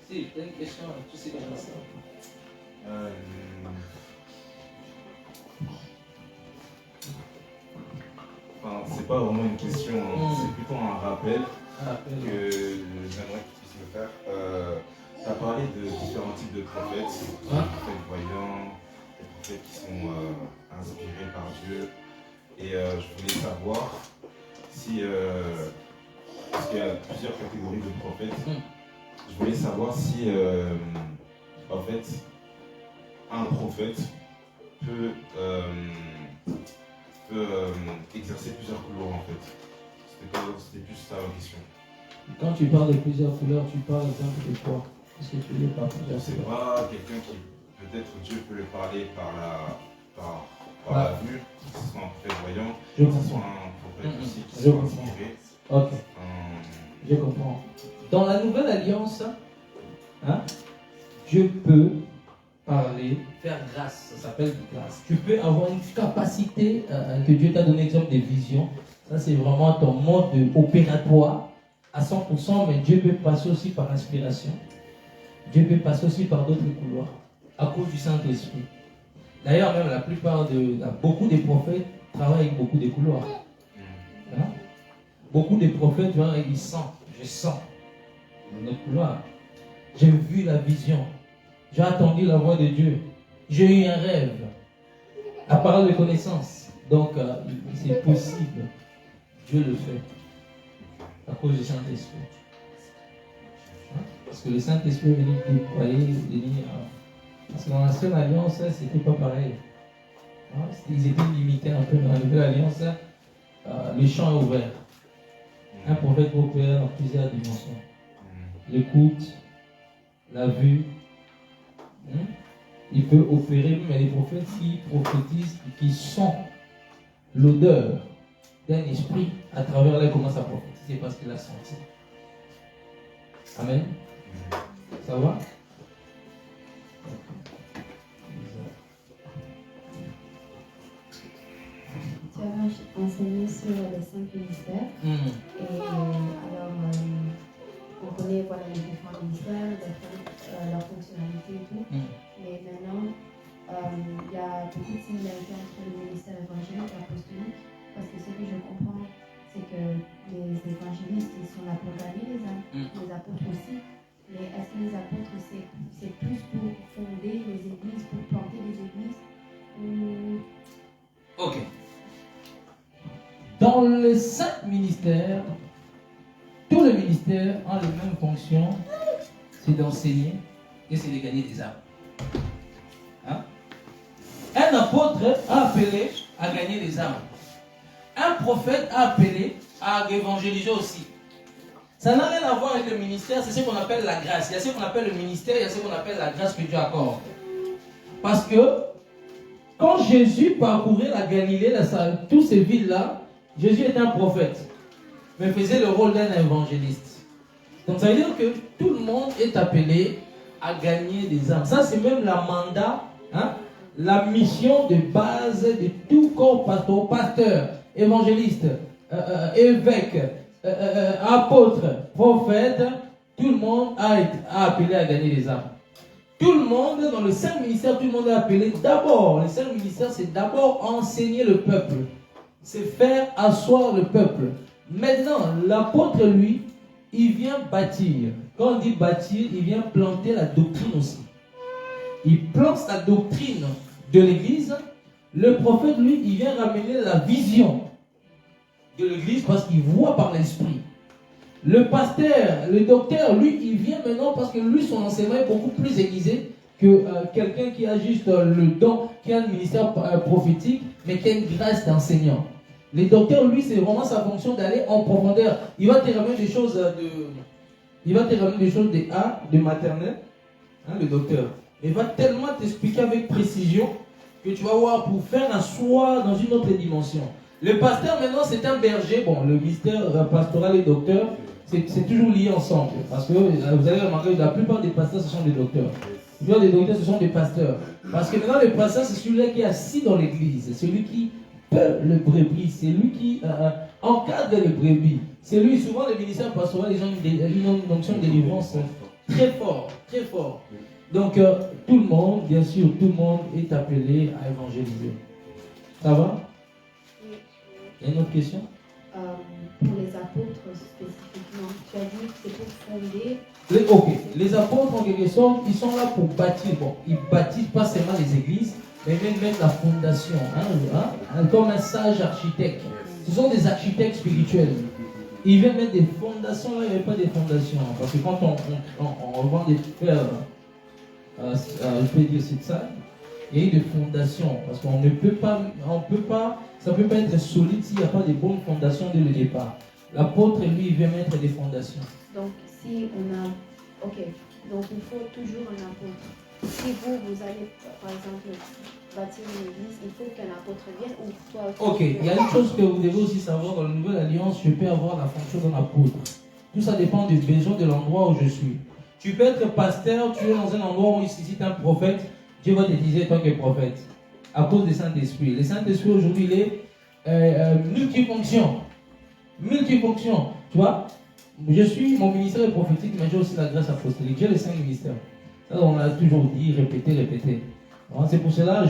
Si, tu as une question, tu sais déjà ça. Enfin, c'est pas vraiment une question, c'est plutôt un rappel que j'aimerais que tu puisses me faire. Tu as parlé de différents types de prophètes, les prophètes voyants, les prophètes qui sont inspirés par Dieu. Et je voulais savoir si, parce qu'il y a plusieurs catégories de prophètes, je voulais savoir si, en fait, un prophète peut exercer plusieurs couleurs en fait. C'était plus ça la question. Quand tu parles de plusieurs couleurs, tu parles exemple de quoi? Qu'est-ce que tu veux par plusieurs couleurs? C'est pas quelqu'un qui, peut-être Dieu peut le parler par la vue, que ce soit un prophète voyant, que ce soit un prophète aussi qui soit inspiré. Ok. Je comprends. Dans la nouvelle alliance, hein, Dieu peut parler, faire grâce, ça s'appelle grâce. Tu peux avoir une capacité que Dieu t'a donné, exemple des visions. Ça, c'est vraiment ton mode opératoire à 100%, mais Dieu peut passer aussi par inspiration. Dieu peut passer aussi par d'autres couloirs, à cause du Saint-Esprit. D'ailleurs, même la plupart beaucoup de prophètes travaillent avec beaucoup de couloirs. Hein? Beaucoup de prophètes, ils sentent, je sens le couloir. J'ai vu la vision. J'ai entendu la voix de Dieu. J'ai eu un rêve. La parole de connaissance. Donc, c'est possible. Dieu le fait. À cause du Saint-Esprit. Hein? Parce que le Saint-Esprit est venu déployer, parce que dans l'ancienne alliance, c'était pas pareil. Hein? Ils étaient limités un peu. Dans la nouvelle alliance, le champ est ouvert. Un prophète peut opérer dans plusieurs dimensions. L'écoute, la vue. Il peut opérer, mais les prophètes qui prophétisent, qui sont l'odeur d'un esprit à travers là, il commence à prophétiser parce qu'il a senti. Amen. Ça va? Ok. tu avais enseigné sur les 5 ministères. Et alors, on connaît voilà, les différents ministères, leur fonctionnalité et tout. Mais maintenant, il y a beaucoup de similarités entre le ministère évangélique et apostolique. Parce que ce que je comprends, c'est que les évangélistes, ils sont là pour gagner les âmes, les apôtres aussi. Mais est-ce que les apôtres, c'est plus pour fonder les églises, pour planter les églises Ok. Dans les 5 ministères, tous les ministères ont les mêmes fonctions, c'est d'enseigner et c'est de gagner des âmes. Hein? Un apôtre a appelé à gagner des âmes. Un prophète a appelé à évangéliser aussi. Ça n'a rien à voir avec le ministère, c'est ce qu'on appelle la grâce. Il y a ce qu'on appelle le ministère, il y a ce qu'on appelle la grâce que Dieu accorde. Parce que quand Jésus parcourait la Galilée, toutes ces villes-là, Jésus était un prophète, mais faisait le rôle d'un évangéliste. Donc ça veut dire que tout le monde est appelé à gagner des âmes. Ça c'est même la mandat, hein, la mission de base de tout corps pasteur, évangéliste, évêque, apôtre, prophète. Tout le monde a appelé à gagner des âmes. Tout le monde, dans le 5 ministères, tout le monde est appelé d'abord. Les 5 ministères, c'est d'abord enseigner le peuple. C'est faire asseoir le peuple. Maintenant, l'apôtre, lui, il vient bâtir. Quand on dit bâtir, il vient planter la doctrine aussi. Il plante la doctrine de l'église. Le prophète, lui, il vient ramener la vision de l'église parce qu'il voit par l'esprit. Le pasteur, le docteur, lui, il vient maintenant parce que lui, son enseignement est beaucoup plus aiguisé que quelqu'un qui a juste le don, qui a un ministère prophétique, mais qui a une grâce d'enseignant. Le docteur, lui, c'est vraiment sa fonction d'aller en profondeur. Il va te ramener des choses de maternelle, hein, le docteur. Il va tellement t'expliquer avec précision que tu vas voir pour faire un soi dans une autre dimension. Le pasteur, maintenant, c'est un berger. Bon, le ministère pastoral et docteur, c'est toujours lié ensemble. Parce que vous allez remarquer, la plupart des pasteurs, ce sont des docteurs. La plupart des docteurs, ce sont des pasteurs. Parce que maintenant, le pasteur, c'est celui-là qui est assis dans l'église. C'est celui qui peut le brebis. C'est lui qui encadre les brebis. C'est lui, souvent, les ministères pastoraux, ils ont une fonction de délivrance très fort, très fort. Donc, tout le monde, bien sûr, tout le monde est appelé à évangéliser. Ça va? Il y a une autre question? Pour les apôtres spécifiquement, tu as dit que c'est pour fonder. Les apôtres, en quelque sorte, ils sont là pour bâtir. Bon, ils bâtissent pas seulement les églises, mais même la fondation. Comme un sage architecte. Ce sont des architectes spirituels. Ils viennent mettre des fondations, là, il n'y avait pas des fondations. Parce que quand on vend des fer, je peux dire c'est ça, il y a eu des fondations. Parce qu'on ne peut pas, ça ne peut pas être solide s'il n'y a pas de bonnes fondations dès le départ. L'apôtre, lui, il vient mettre des fondations. Donc, si on a... Ok, donc il faut toujours un apôtre. Si vous allez, par exemple, bâtir une église, il faut qu'un apôtre vienne ou toi... Ok, il y a une chose que vous devez aussi savoir, dans la Nouvelle Alliance, je peux avoir la fonction d'un apôtre. Tout ça dépend du besoin de l'endroit où je suis. Tu peux être pasteur, tu es dans un endroit où il suscite un prophète, Dieu va te dire toi que prophète. À cause du Saint-Esprit. Le Saint-Esprit aujourd'hui, il est multifonction. Multifonction. Tu vois, mon ministère est prophétique, mais j'ai aussi la grâce apostolique. J'ai les 5 ministères. Ça, on l'a toujours dit, répété. C'est pour cela,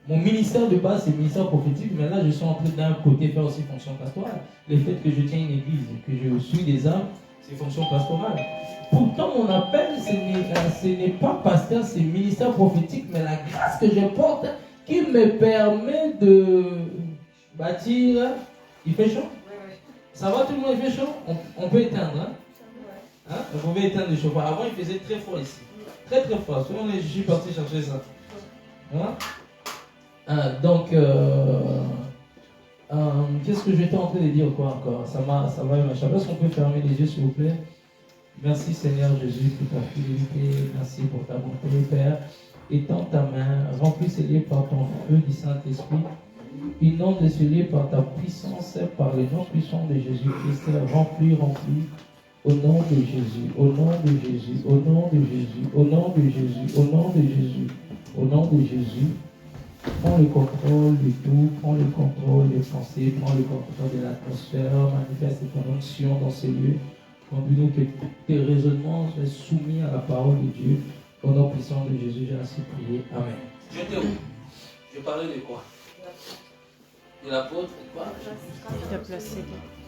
mon ministère de base, c'est le ministère prophétique, mais là, je suis en train d'un côté faire aussi fonction pastorale. Le fait que je tiens une église, que je suis des âmes, c'est fonction pastorale. Pourtant, mon appel, ce n'est pas pasteur, c'est ministère prophétique, mais la grâce que je porte qui me permet de bâtir. Il fait chaud? Ça va, tout le monde, il fait chaud? On peut éteindre, hein? Vous pouvez éteindre le chauffage. Avant, il faisait très froid ici. Très très froid. Souvent, je suis parti chercher ça. Donc, qu'est-ce que j'étais en train de dire quoi encore? Ça va m'échapper. Est-ce qu'on peut fermer les yeux, s'il vous plaît? Merci Seigneur Jésus pour ta fidélité. Merci pour ta bonté, Père. Étends ta main, remplis ces lieux par ton feu du Saint-Esprit. Inonde ces lieux par ta puissance, par le nom puissant de Jésus-Christ. Remplis. Au nom de Jésus, au nom de Jésus, au nom de Jésus, au nom de Jésus, au nom de Jésus, au nom de Jésus. Prends le contrôle de tout, prends le contrôle des pensées, prends le contrôle de l'atmosphère, manifeste ton onction dans ces lieux. Conduis-nous que tes raisonnements soient soumis à la parole de Dieu. Au nom puissant de Jésus, j'ai ainsi prié. Amen. Je t'ai où? Je parlais de quoi? De l'apôtre et quoi?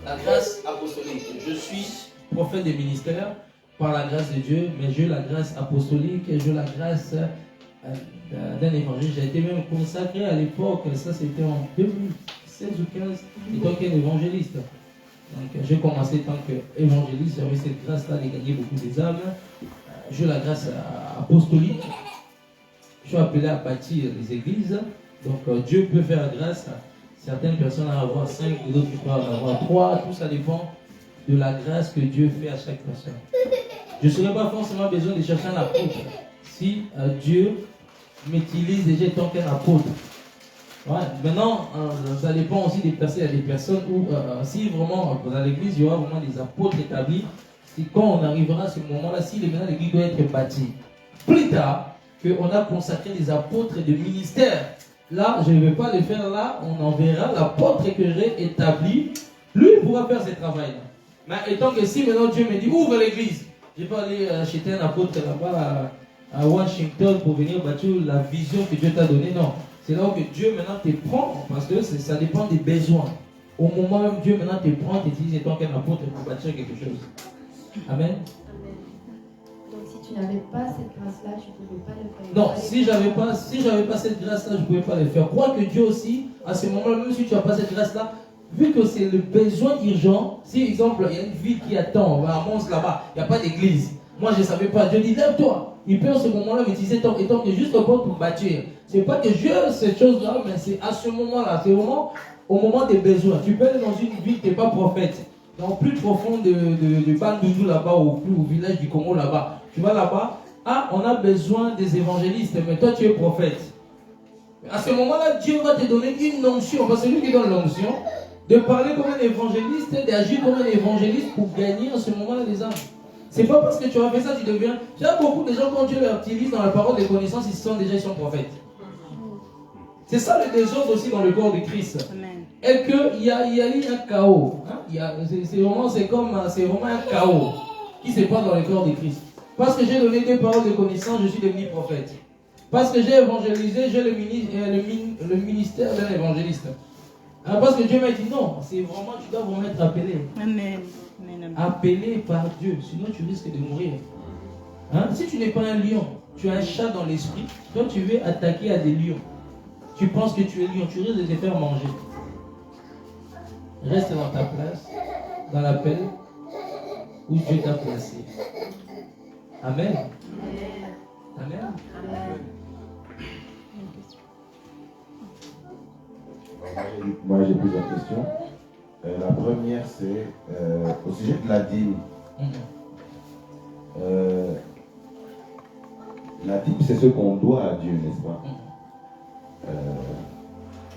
La grâce apostolique. Je suis prophète des ministères par la grâce de Dieu, mais j'ai la grâce apostolique et j'ai la grâce d'un évangile. J'ai été même consacré à l'époque, ça c'était en 2016 ou 15, étant qu'un évangéliste. Donc j'ai commencé tant qu'évangéliste, j'avais cette grâce-là de gagner beaucoup des âmes. J'ai la grâce apostolique. Je suis appelé à bâtir les églises. Donc Dieu peut faire grâce à certaines personnes à avoir 5, d'autres qui peuvent en avoir 3. Tout ça dépend de la grâce que Dieu fait à chaque personne. Je ne serais pas forcément besoin de chercher un apôtre si Dieu m'utilise déjà tant qu'un apôtre. Ouais. Maintenant, ça dépend aussi des personnes. Il y a des personnes où, si vraiment dans l'église, il y aura vraiment des apôtres établis, c'est quand on arrivera à ce moment-là, si maintenant l'église doit être bâtie. Plus tard, qu'on a consacré des apôtres de ministère. Là, je ne vais pas le faire là, on enverra l'apôtre que j'ai établi. Lui, il pourra faire ce travail-là. Mais étant que si maintenant Dieu me dit, ouvre l'église, je ne vais pas aller acheter un apôtre là-bas à Washington pour venir bâtir la vision que Dieu t'a donnée. Non. C'est là où Dieu maintenant te prend, parce que ça dépend des besoins. Au moment même, Dieu maintenant te prend, t'utilise étant qu'un apôtre pour bâtir quelque chose. Amen. Donc si tu n'avais pas cette grâce-là, tu ne pouvais pas le faire. Non, si j'avais pas cette grâce-là, je ne pouvais pas le faire. Crois que Dieu aussi, à ce moment-là, même si tu n'as pas cette grâce-là, vu que c'est le besoin urgent, si, exemple, il y a une ville qui attend, à Mons là-bas, il n'y a pas d'église. Moi, je ne savais pas. Dieu dit, lève-toi. Il peut à ce moment-là m'utiliser étant que juste encore pour bâtir. Ce n'est pas que je cette chose-là, mais c'est à ce moment-là. C'est vraiment au moment des besoins. Tu peux aller dans une ville, tu n'es pas prophète. Dans plus profond de Bandoudou là-bas, ou plus au village du Congo là-bas. Tu vas là-bas, on a besoin des évangélistes, mais toi tu es prophète. À ce moment-là, Dieu va te donner une onction, parce que c'est lui qui donne l'onction, de parler comme un évangéliste, d'agir comme un évangéliste pour gagner à ce moment-là les âmes. C'est pas parce que tu as fait ça, tu deviens. Il y a beaucoup de gens, quand Dieu leur utilise dans la parole des connaissances, ils sont prophètes. C'est ça le désordre aussi dans le corps de Christ. Amen. Et qu'il y a eu un chaos. Hein? C'est vraiment un chaos qui se passe dans le corps de Christ. Parce que j'ai donné des paroles de connaissance, je suis devenu prophète. Parce que j'ai évangélisé, j'ai le ministère d'un évangéliste. Parce que Dieu m'a dit non, c'est vraiment, tu dois vraiment être appelé. Amen. Appelé par Dieu, sinon tu risques de mourir. Hein? Si tu n'es pas un lion, tu as un chat dans l'esprit, quand tu veux attaquer à des lions, tu penses que tu es lion, tu risques de te faire manger. Reste dans ta place, dans l'appel où Dieu t'a placé. Amen. Amen. Moi j'ai plusieurs questions. La première c'est au sujet de la dîme. La dîme c'est ce qu'on doit à Dieu, n'est-ce pas?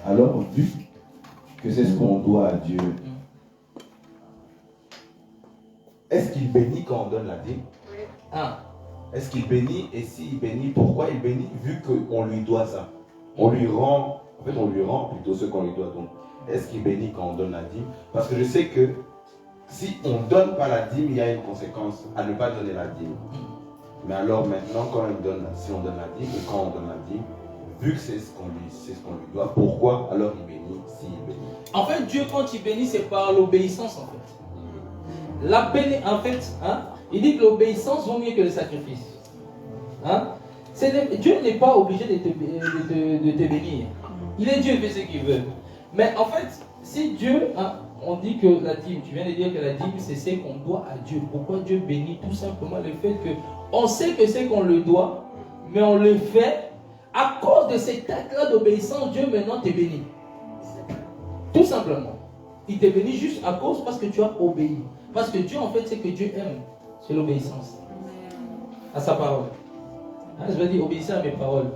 Alors vu que c'est ce qu'on doit à Dieu, est-ce qu'il bénit quand on donne la dîme? Est-ce qu'il bénit? Et s'il bénit, pourquoi il bénit? Vu qu'on lui doit ça. On lui rend plutôt ce qu'on lui doit. Donc, est-ce qu'il bénit quand on donne la dîme? Parce que je sais que si on ne donne pas la dîme, il y a une conséquence à ne pas donner la dîme. Mais alors maintenant, si on donne la dîme, et quand on donne la dîme, vu que c'est ce qu'on lui doit, pourquoi alors il bénit s'il bénit? En fait, Dieu, quand il bénit, c'est par l'obéissance, en fait. Il dit que l'obéissance vaut mieux que le sacrifice. Dieu n'est pas obligé de te bénir. Il est Dieu, il fait ce qu'il veut. Mais en fait, si Dieu, on dit que la dîme, tu viens de dire que la dîme, c'est ce qu'on doit à Dieu. Pourquoi Dieu bénit? Tout simplement le fait qu'on sait que c'est qu'on le doit, mais on le fait à cause de cet acte-là d'obéissance. Dieu maintenant te bénit. Tout simplement. Il te bénit juste à cause parce que tu as obéi. Parce que Dieu, en fait, c'est que Dieu aime. C'est l'obéissance à sa parole. Je vais dire, obéissez à mes paroles.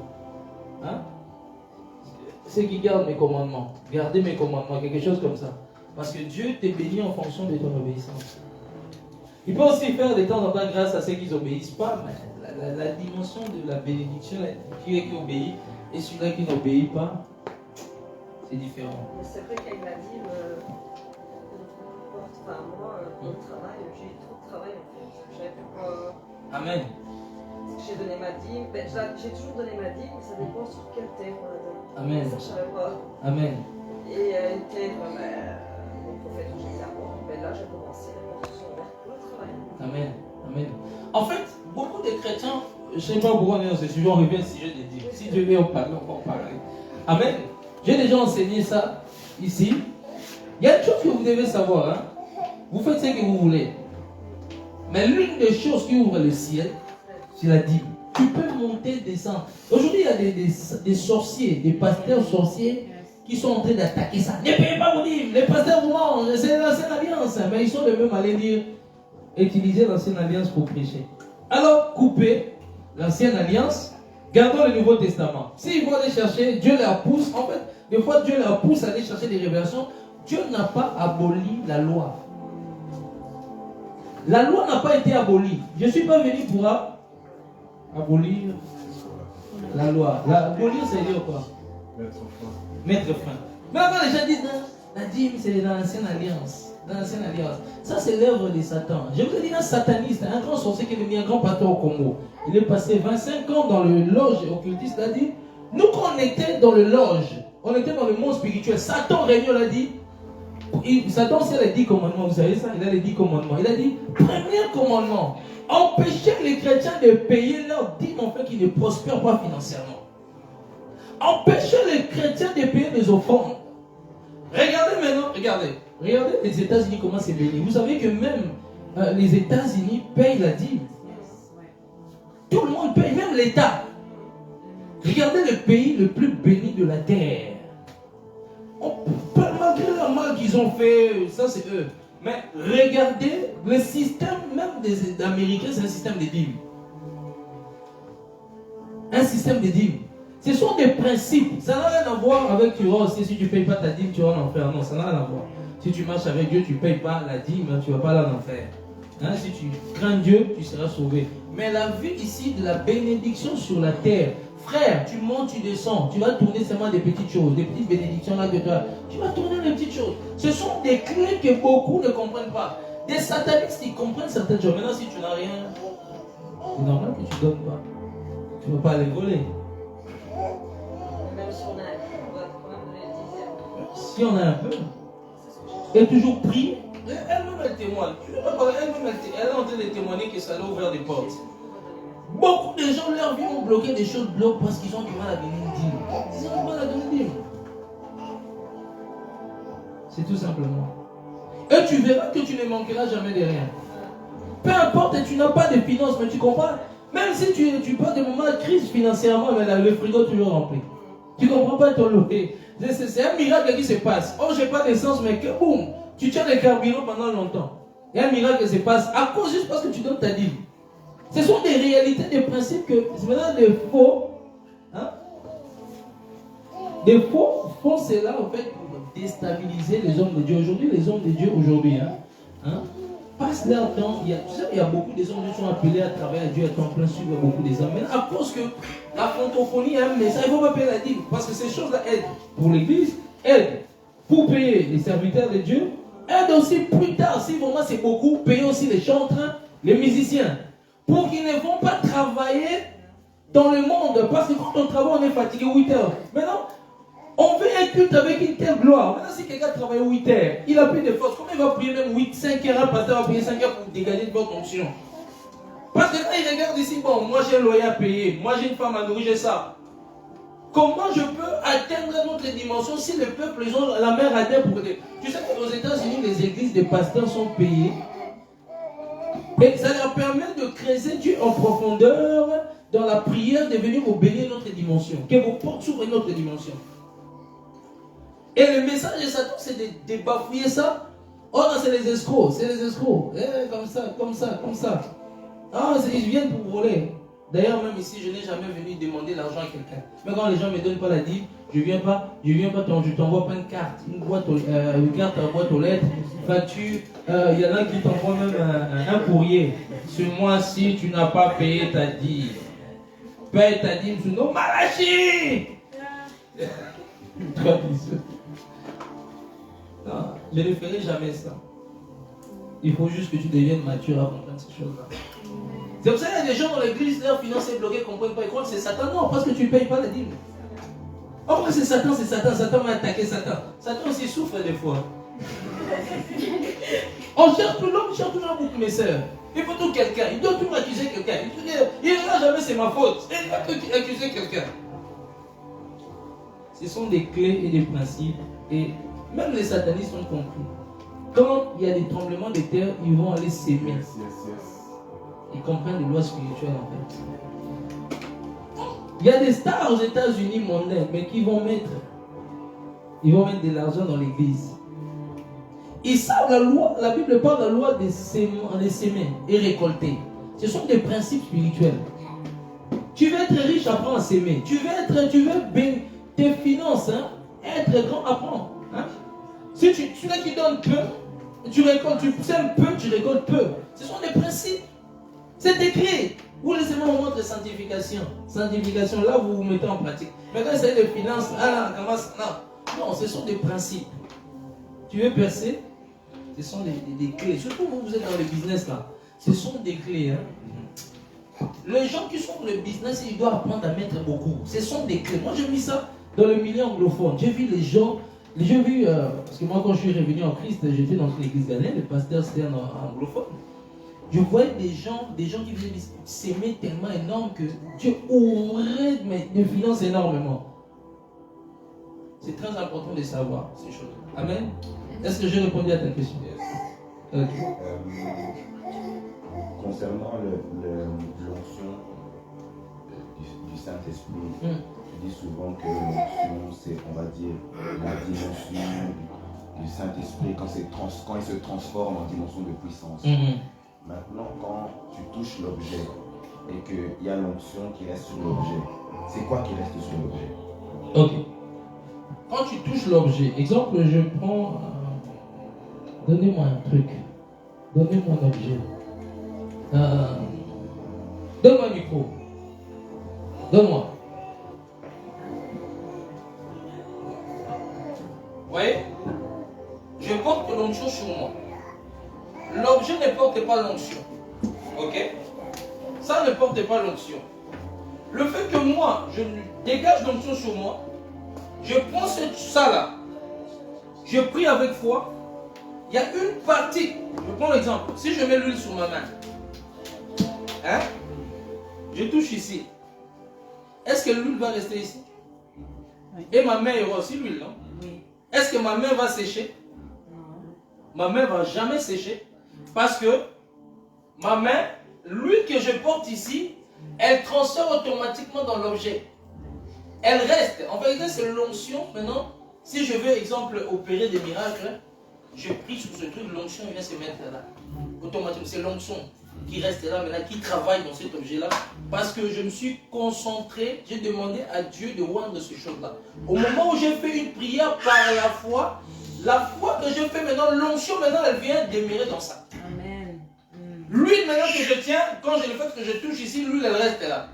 Ceux qui gardent mes commandements, gardez mes commandements, quelque chose comme ça. Parce que Dieu te bénit en fonction de ton obéissance. Il peut aussi faire de temps en temps grâce à ceux qui n'obéissent pas, mais la dimension de la bénédiction, qui obéit, et celui-là qui n'obéit pas, c'est différent. Mais c'est vrai qu'il m'a dit, enfin, moi, pour le travail, j'ai eu trop de travail en fait. J'avais plus quoi. Amen. J'ai donné ma dîme, ben, j'ai toujours donné ma dîme, mais ça dépend sur quelle terre on la donne. Amen. Ça, je savais pas. Amen. Et une terre, mon prophète, je disais, ben là, j'ai commencé à porter son verre pour le travail. Amen. Amen. En fait, beaucoup de chrétiens, je ne sais pas pourquoi on est dans ce sujet, on revient au sujet de Dieu. Si Dieu veut en parler, on va en parler. Amen. J'ai déjà enseigné ça ici. Il y a une chose que vous devez savoir. Hein? Vous faites ce que vous voulez. Mais l'une des choses qui ouvre le ciel, c'est la dîme. Tu peux monter, descendre. Aujourd'hui, il y a des sorciers, des pasteurs sorciers qui sont en train d'attaquer ça. Ne payez pas vos dîmes. Les pasteurs vous mangent. C'est l'ancienne alliance. Mais ils sont les mêmes à aller dire, utiliser l'ancienne alliance pour prêcher. Alors, coupez l'ancienne alliance. Gardons le Nouveau Testament. S'ils vont aller chercher, Dieu leur pousse. En fait, des fois, Dieu leur pousse à aller chercher des révélations. Dieu n'a pas aboli la loi. La loi n'a pas été abolie. Je ne suis pas venu pour abolir la loi. Abolir, c'est dire quoi? Mettre fin. Mais quand les gens disent, la dîme, c'est dans l'ancienne alliance. Dans l'ancienne alliance. Ça, c'est l'œuvre de Satan. Je vous ai dit, un sataniste, un grand sorcier qui est devenu un grand pasteur au Congo. Il est passé 25 ans dans le loge occultiste. Il a dit, nous, quand on était dans le loge, on était dans le monde spirituel. Satan régnait, on a dit, Satan, c'est les 10 commandements, vous savez ça? Il a les 10 commandements. Il a dit, premier commandement, empêcher les chrétiens de payer leurs dîmes en fait qu'ils ne prospèrent pas financièrement. Empêcher les chrétiens de payer des offrandes. Regardez maintenant, regardez les États-Unis comment c'est béni. Vous savez que même les États-Unis payent la dîme. Tout le monde paye, même l'État. Regardez le pays le plus béni de la terre. Malgré le mal qu'ils ont fait, ça c'est eux. Mais regardez, le système même des Américains, c'est un système de dîmes. Un système de dîmes. Ce sont des principes. Ça n'a rien à voir avec tu vois aussi, si tu ne payes pas ta dîme, tu vas en enfer. Non, ça n'a rien à voir. Si tu marches avec Dieu, tu ne payes pas la dîme, tu ne vas pas aller en enfer. Hein, si tu crains Dieu, tu seras sauvé. Mais la vie ici de la bénédiction sur la terre, frère, tu montes, tu descends, tu vas tourner seulement des petites choses, des petites bénédictions là de toi. Tu vas tourner des petites choses. Ce sont des clés que beaucoup ne comprennent pas. Des satanistes, ils comprennent certaines choses. Maintenant, si tu n'as rien, c'est normal que tu ne donnes pas. Tu ne vas pas aller voler. Même si on a un peu, on va quand même donner le 10. Si on a un peu, et toujours prier. Elle-même elle témoigne. Elle-même elle est en train de témoigner que ça a ouvert des portes. Beaucoup de gens, leur vie ont bloqué des choses bloquent parce qu'ils ont du mal à donner une dîme. Ils ont du mal à donner une dîme. C'est tout simplement. Et tu verras que tu ne manqueras jamais de rien. Peu importe, tu n'as pas de finances, mais tu comprends. Même si tu passes des moments de crise financièrement, mais le frigo est toujours rempli. Tu ne comprends pas ton loyer. C'est un miracle qui se passe. Oh, je n'ai pas d'essence, mais que boum, tu tiens le carburant pendant longtemps. Il y a un miracle qui se passe à cause juste parce que tu donnes ta dîme. Ce sont des réalités, des principes que c'est maintenant des faux. Hein? Des faux font cela en fait pour déstabiliser les hommes de Dieu. Aujourd'hui, les hommes de Dieu aujourd'hui passent leur temps. Tu sais, il y a beaucoup des hommes qui sont appelés à travailler à Dieu, à temps plein suivre beaucoup des hommes. Mais à cause que la francophonie a un message, il ne faut pas payer la dîme. Parce que ces choses-là aident pour l'église, aident pour payer les serviteurs de Dieu, aident aussi plus tard, si vraiment c'est beaucoup, payer aussi les chantres, les musiciens. Pour qu'ils ne vont pas travailler dans le monde. Parce que quand on travaille, on est fatigué 8 heures. Maintenant, on fait un culte avec une telle gloire. Maintenant, si quelqu'un travaille 8 heures, il a plus de force. Comment il va prier même 8, 5 heures, un pasteur va prier 5 heures pour dégager de votre onction? Parce que quand il regarde ici, bon, moi j'ai un loyer à payer, moi j'ai une femme à nourrir, j'ai ça. Comment je peux atteindre notre dimension si le peuple, ils ont la mer à terre pour aider? Tu sais qu'aux États-Unis, les églises des pasteurs sont payées. Et ça leur permet de creuser Dieu en profondeur dans la prière, de venir vous bénir notre dimension. Que vos portes s'ouvrent notre dimension. Et le message de Satan, c'est de bafouiller ça. Oh non, c'est les escrocs, c'est les escrocs. Comme ça, comme ça, comme ça. Ah, ils viennent pour voler. D'ailleurs, même ici, je n'ai jamais venu demander l'argent à quelqu'un. Mais quand les gens ne me donnent pas la dîme, je viens pas, je t'envoie pas une carte, une carte en boîte aux lettres, facture. Il y en a qui t'envoient même un courrier. Ce mois-ci, tu n'as pas payé ta dîme. Paye ta dîme sous nos Malachi. Toi, Bishop. Non, je ne ferai jamais ça. Il faut juste que tu deviennes mature à comprendre ces choses-là. C'est pour ça qu'il y a des gens dans l'église, leurs finances est bloquées, ils ne comprennent pas, ils croient que c'est Satan. Non, parce que tu ne payes pas la dîme. Après, c'est Satan, Satan va attaquer Satan. Satan aussi souffre des fois. On cherche tout l'homme, cherche toujours beaucoup, mes sœurs. Il faut tout quelqu'un, il doit toujours accuser quelqu'un. Il ne dira jamais c'est ma faute. Il va tout accuser quelqu'un. Ce sont des clés et des principes. Et même les satanistes ont compris. Quand il y a des tremblements de terre, ils vont aller s'aimer. Ils comprennent les lois spirituelles en fait. Il y a des stars aux États-Unis mondaines, mais qui vont mettre de l'argent dans l'église. Ils savent la loi, la Bible parle de la loi des semer et récolter. Ce sont des principes spirituels. Tu veux être riche, apprends à s'aimer. Tu veux tes finances, hein, être grand, apprends. Hein. Si celui qui donne peu, tu récoltes, tu sèmes peu, tu récoltes peu. Ce sont des principes. C'est écrit. Vous laissez-moi vous montrer sanctification. Sanctification, là vous vous mettez en pratique. Mais quand c'est les finances, non, ce sont des principes. Tu veux percer, ce sont des clés. Surtout vous êtes dans le business là. Ce sont des clés. Hein. Les gens qui sont dans le business, ils doivent apprendre à mettre beaucoup. Ce sont des clés. Moi j'ai mis ça dans le milieu anglophone. J'ai vu les gens, parce que moi quand je suis revenu en Christ, j'étais dans une église ghanéenne, le pasteur c'était un anglophone. Je voyais des gens qui faisaient s'aimer tellement énorme que Dieu ouvrait de finances énormément. C'est très important de savoir ces choses. Amen. Est-ce que j'ai répondu à ta question? Okay. Concernant l'onction du Saint-Esprit, tu dis souvent que l'onction, c'est, on va dire, la dimension du Saint-Esprit quand il se transforme en dimension de puissance. Maintenant, quand tu touches l'objet et qu'il y a l'onction qui reste sur l'objet, c'est quoi qui reste sur l'objet? Ok. Quand tu touches l'objet, exemple, je prends... donnez-moi un truc. Donnez-moi un objet. Donne-moi un micro. Donne-moi. Vous voyez? Je porte l'onction sur moi. L'objet ne porte pas l'onction. Ok? Ça ne porte pas l'onction. Le fait que moi, je dégage l'onction sur moi, je prends ça là, je prie avec foi, il y a une partie, je prends l'exemple, si je mets l'huile sur ma main, hein, je touche ici, est-ce que l'huile va rester ici? Oui. Et ma main aura aussi l'huile, non? Oui. Est-ce que ma main va sécher? Non. Ma main ne va jamais sécher. Parce que ma main, l'huile que je porte ici, elle transfère automatiquement dans l'objet. Elle reste. En vérité, c'est l'onction. Maintenant, si je veux, exemple, opérer des miracles, je prie sur ce truc, l'onction vient se mettre là. Automatiquement, c'est l'onction qui reste là, maintenant, qui travaille dans cet objet-là. Parce que je me suis concentré, j'ai demandé à Dieu de rendre ces choses-là. Au moment où j'ai fait une prière par la foi que je fais maintenant, l'onction maintenant, elle vient demeurer dans ça. Amen. L'huile maintenant que je tiens, quand je le fais que je touche ici, l'huile elle reste là.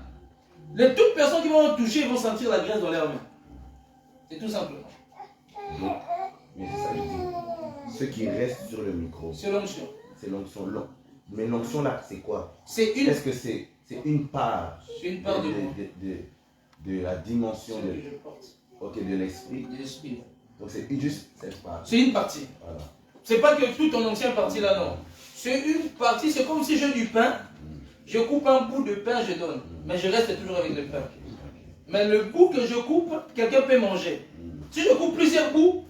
Toutes personnes qui vont toucher, ils vont sentir la graisse dans leurs mains. C'est tout simplement. Mais c'est ça que je dis. Ce qui reste sur le micro. C'est l'onction. C'est l'onction. Mais l'onction là, c'est quoi? Est-ce que c'est une part? C'est une part de la dimension de l'esprit. De l'esprit. Donc c'est juste cette part. C'est une partie. Voilà. C'est pas que tout ton ancien partie là, non. C'est une partie, c'est comme si j'ai du pain, je coupe un bout de pain, je donne. Mais je reste toujours avec le pain. Mais le bout que je coupe, quelqu'un peut manger. Si je coupe plusieurs bouts,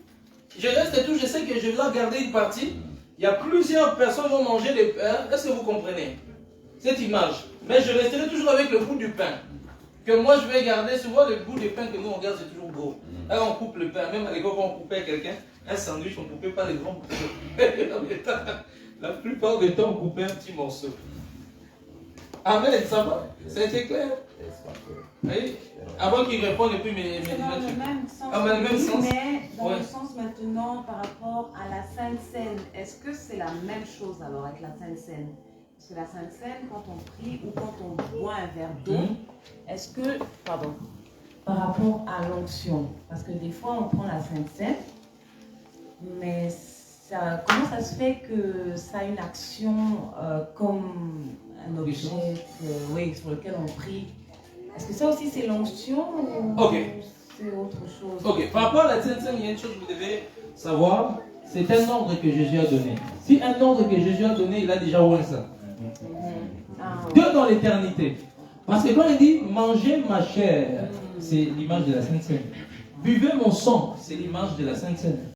je reste toujours, je sais que je vais garder une partie. Il y a plusieurs personnes qui vont manger le pain. Est-ce que vous comprenez cette image? Mais je resterai toujours avec le bout du pain. Que moi je vais garder, souvent le bout du pain que nous on garde, c'est toujours beau. Alors on coupe le pain, même à l'époque quand on coupait quelqu'un, un sandwich, on ne coupait pas les grands bouts. La plupart du temps, on coupait un petit morceau. Amen, ça va? Ça a été clair? Oui. Avant qu'il réponde et puis mes dans le même sens. Ah, mais le même sens. Mais dans le sens maintenant par rapport à la Sainte Seine, est-ce que c'est la même chose alors avec la Sainte Seine? Parce que la Sainte Seine, quand on prie ou quand on boit un verre d'eau, est-ce que... Pardon. par rapport à l'onction. Parce que des fois, on prend la Sainte Seine, mais comment ça se fait que ça a une action comme un objet oui, sur lequel on prie? Est-ce que ça aussi c'est l'onction ou c'est autre chose? Ok, par rapport à la Sainte Seine, il y a une chose que vous devez savoir, c'est un ordre que Jésus a donné. Si un ordre que Jésus a donné, il a déjà oué ça. Dieu dans l'éternité. Parce que quand il dit mangez ma chair, c'est l'image de la Sainte Seine. Buvez mon sang, c'est l'image de la Sainte Seine.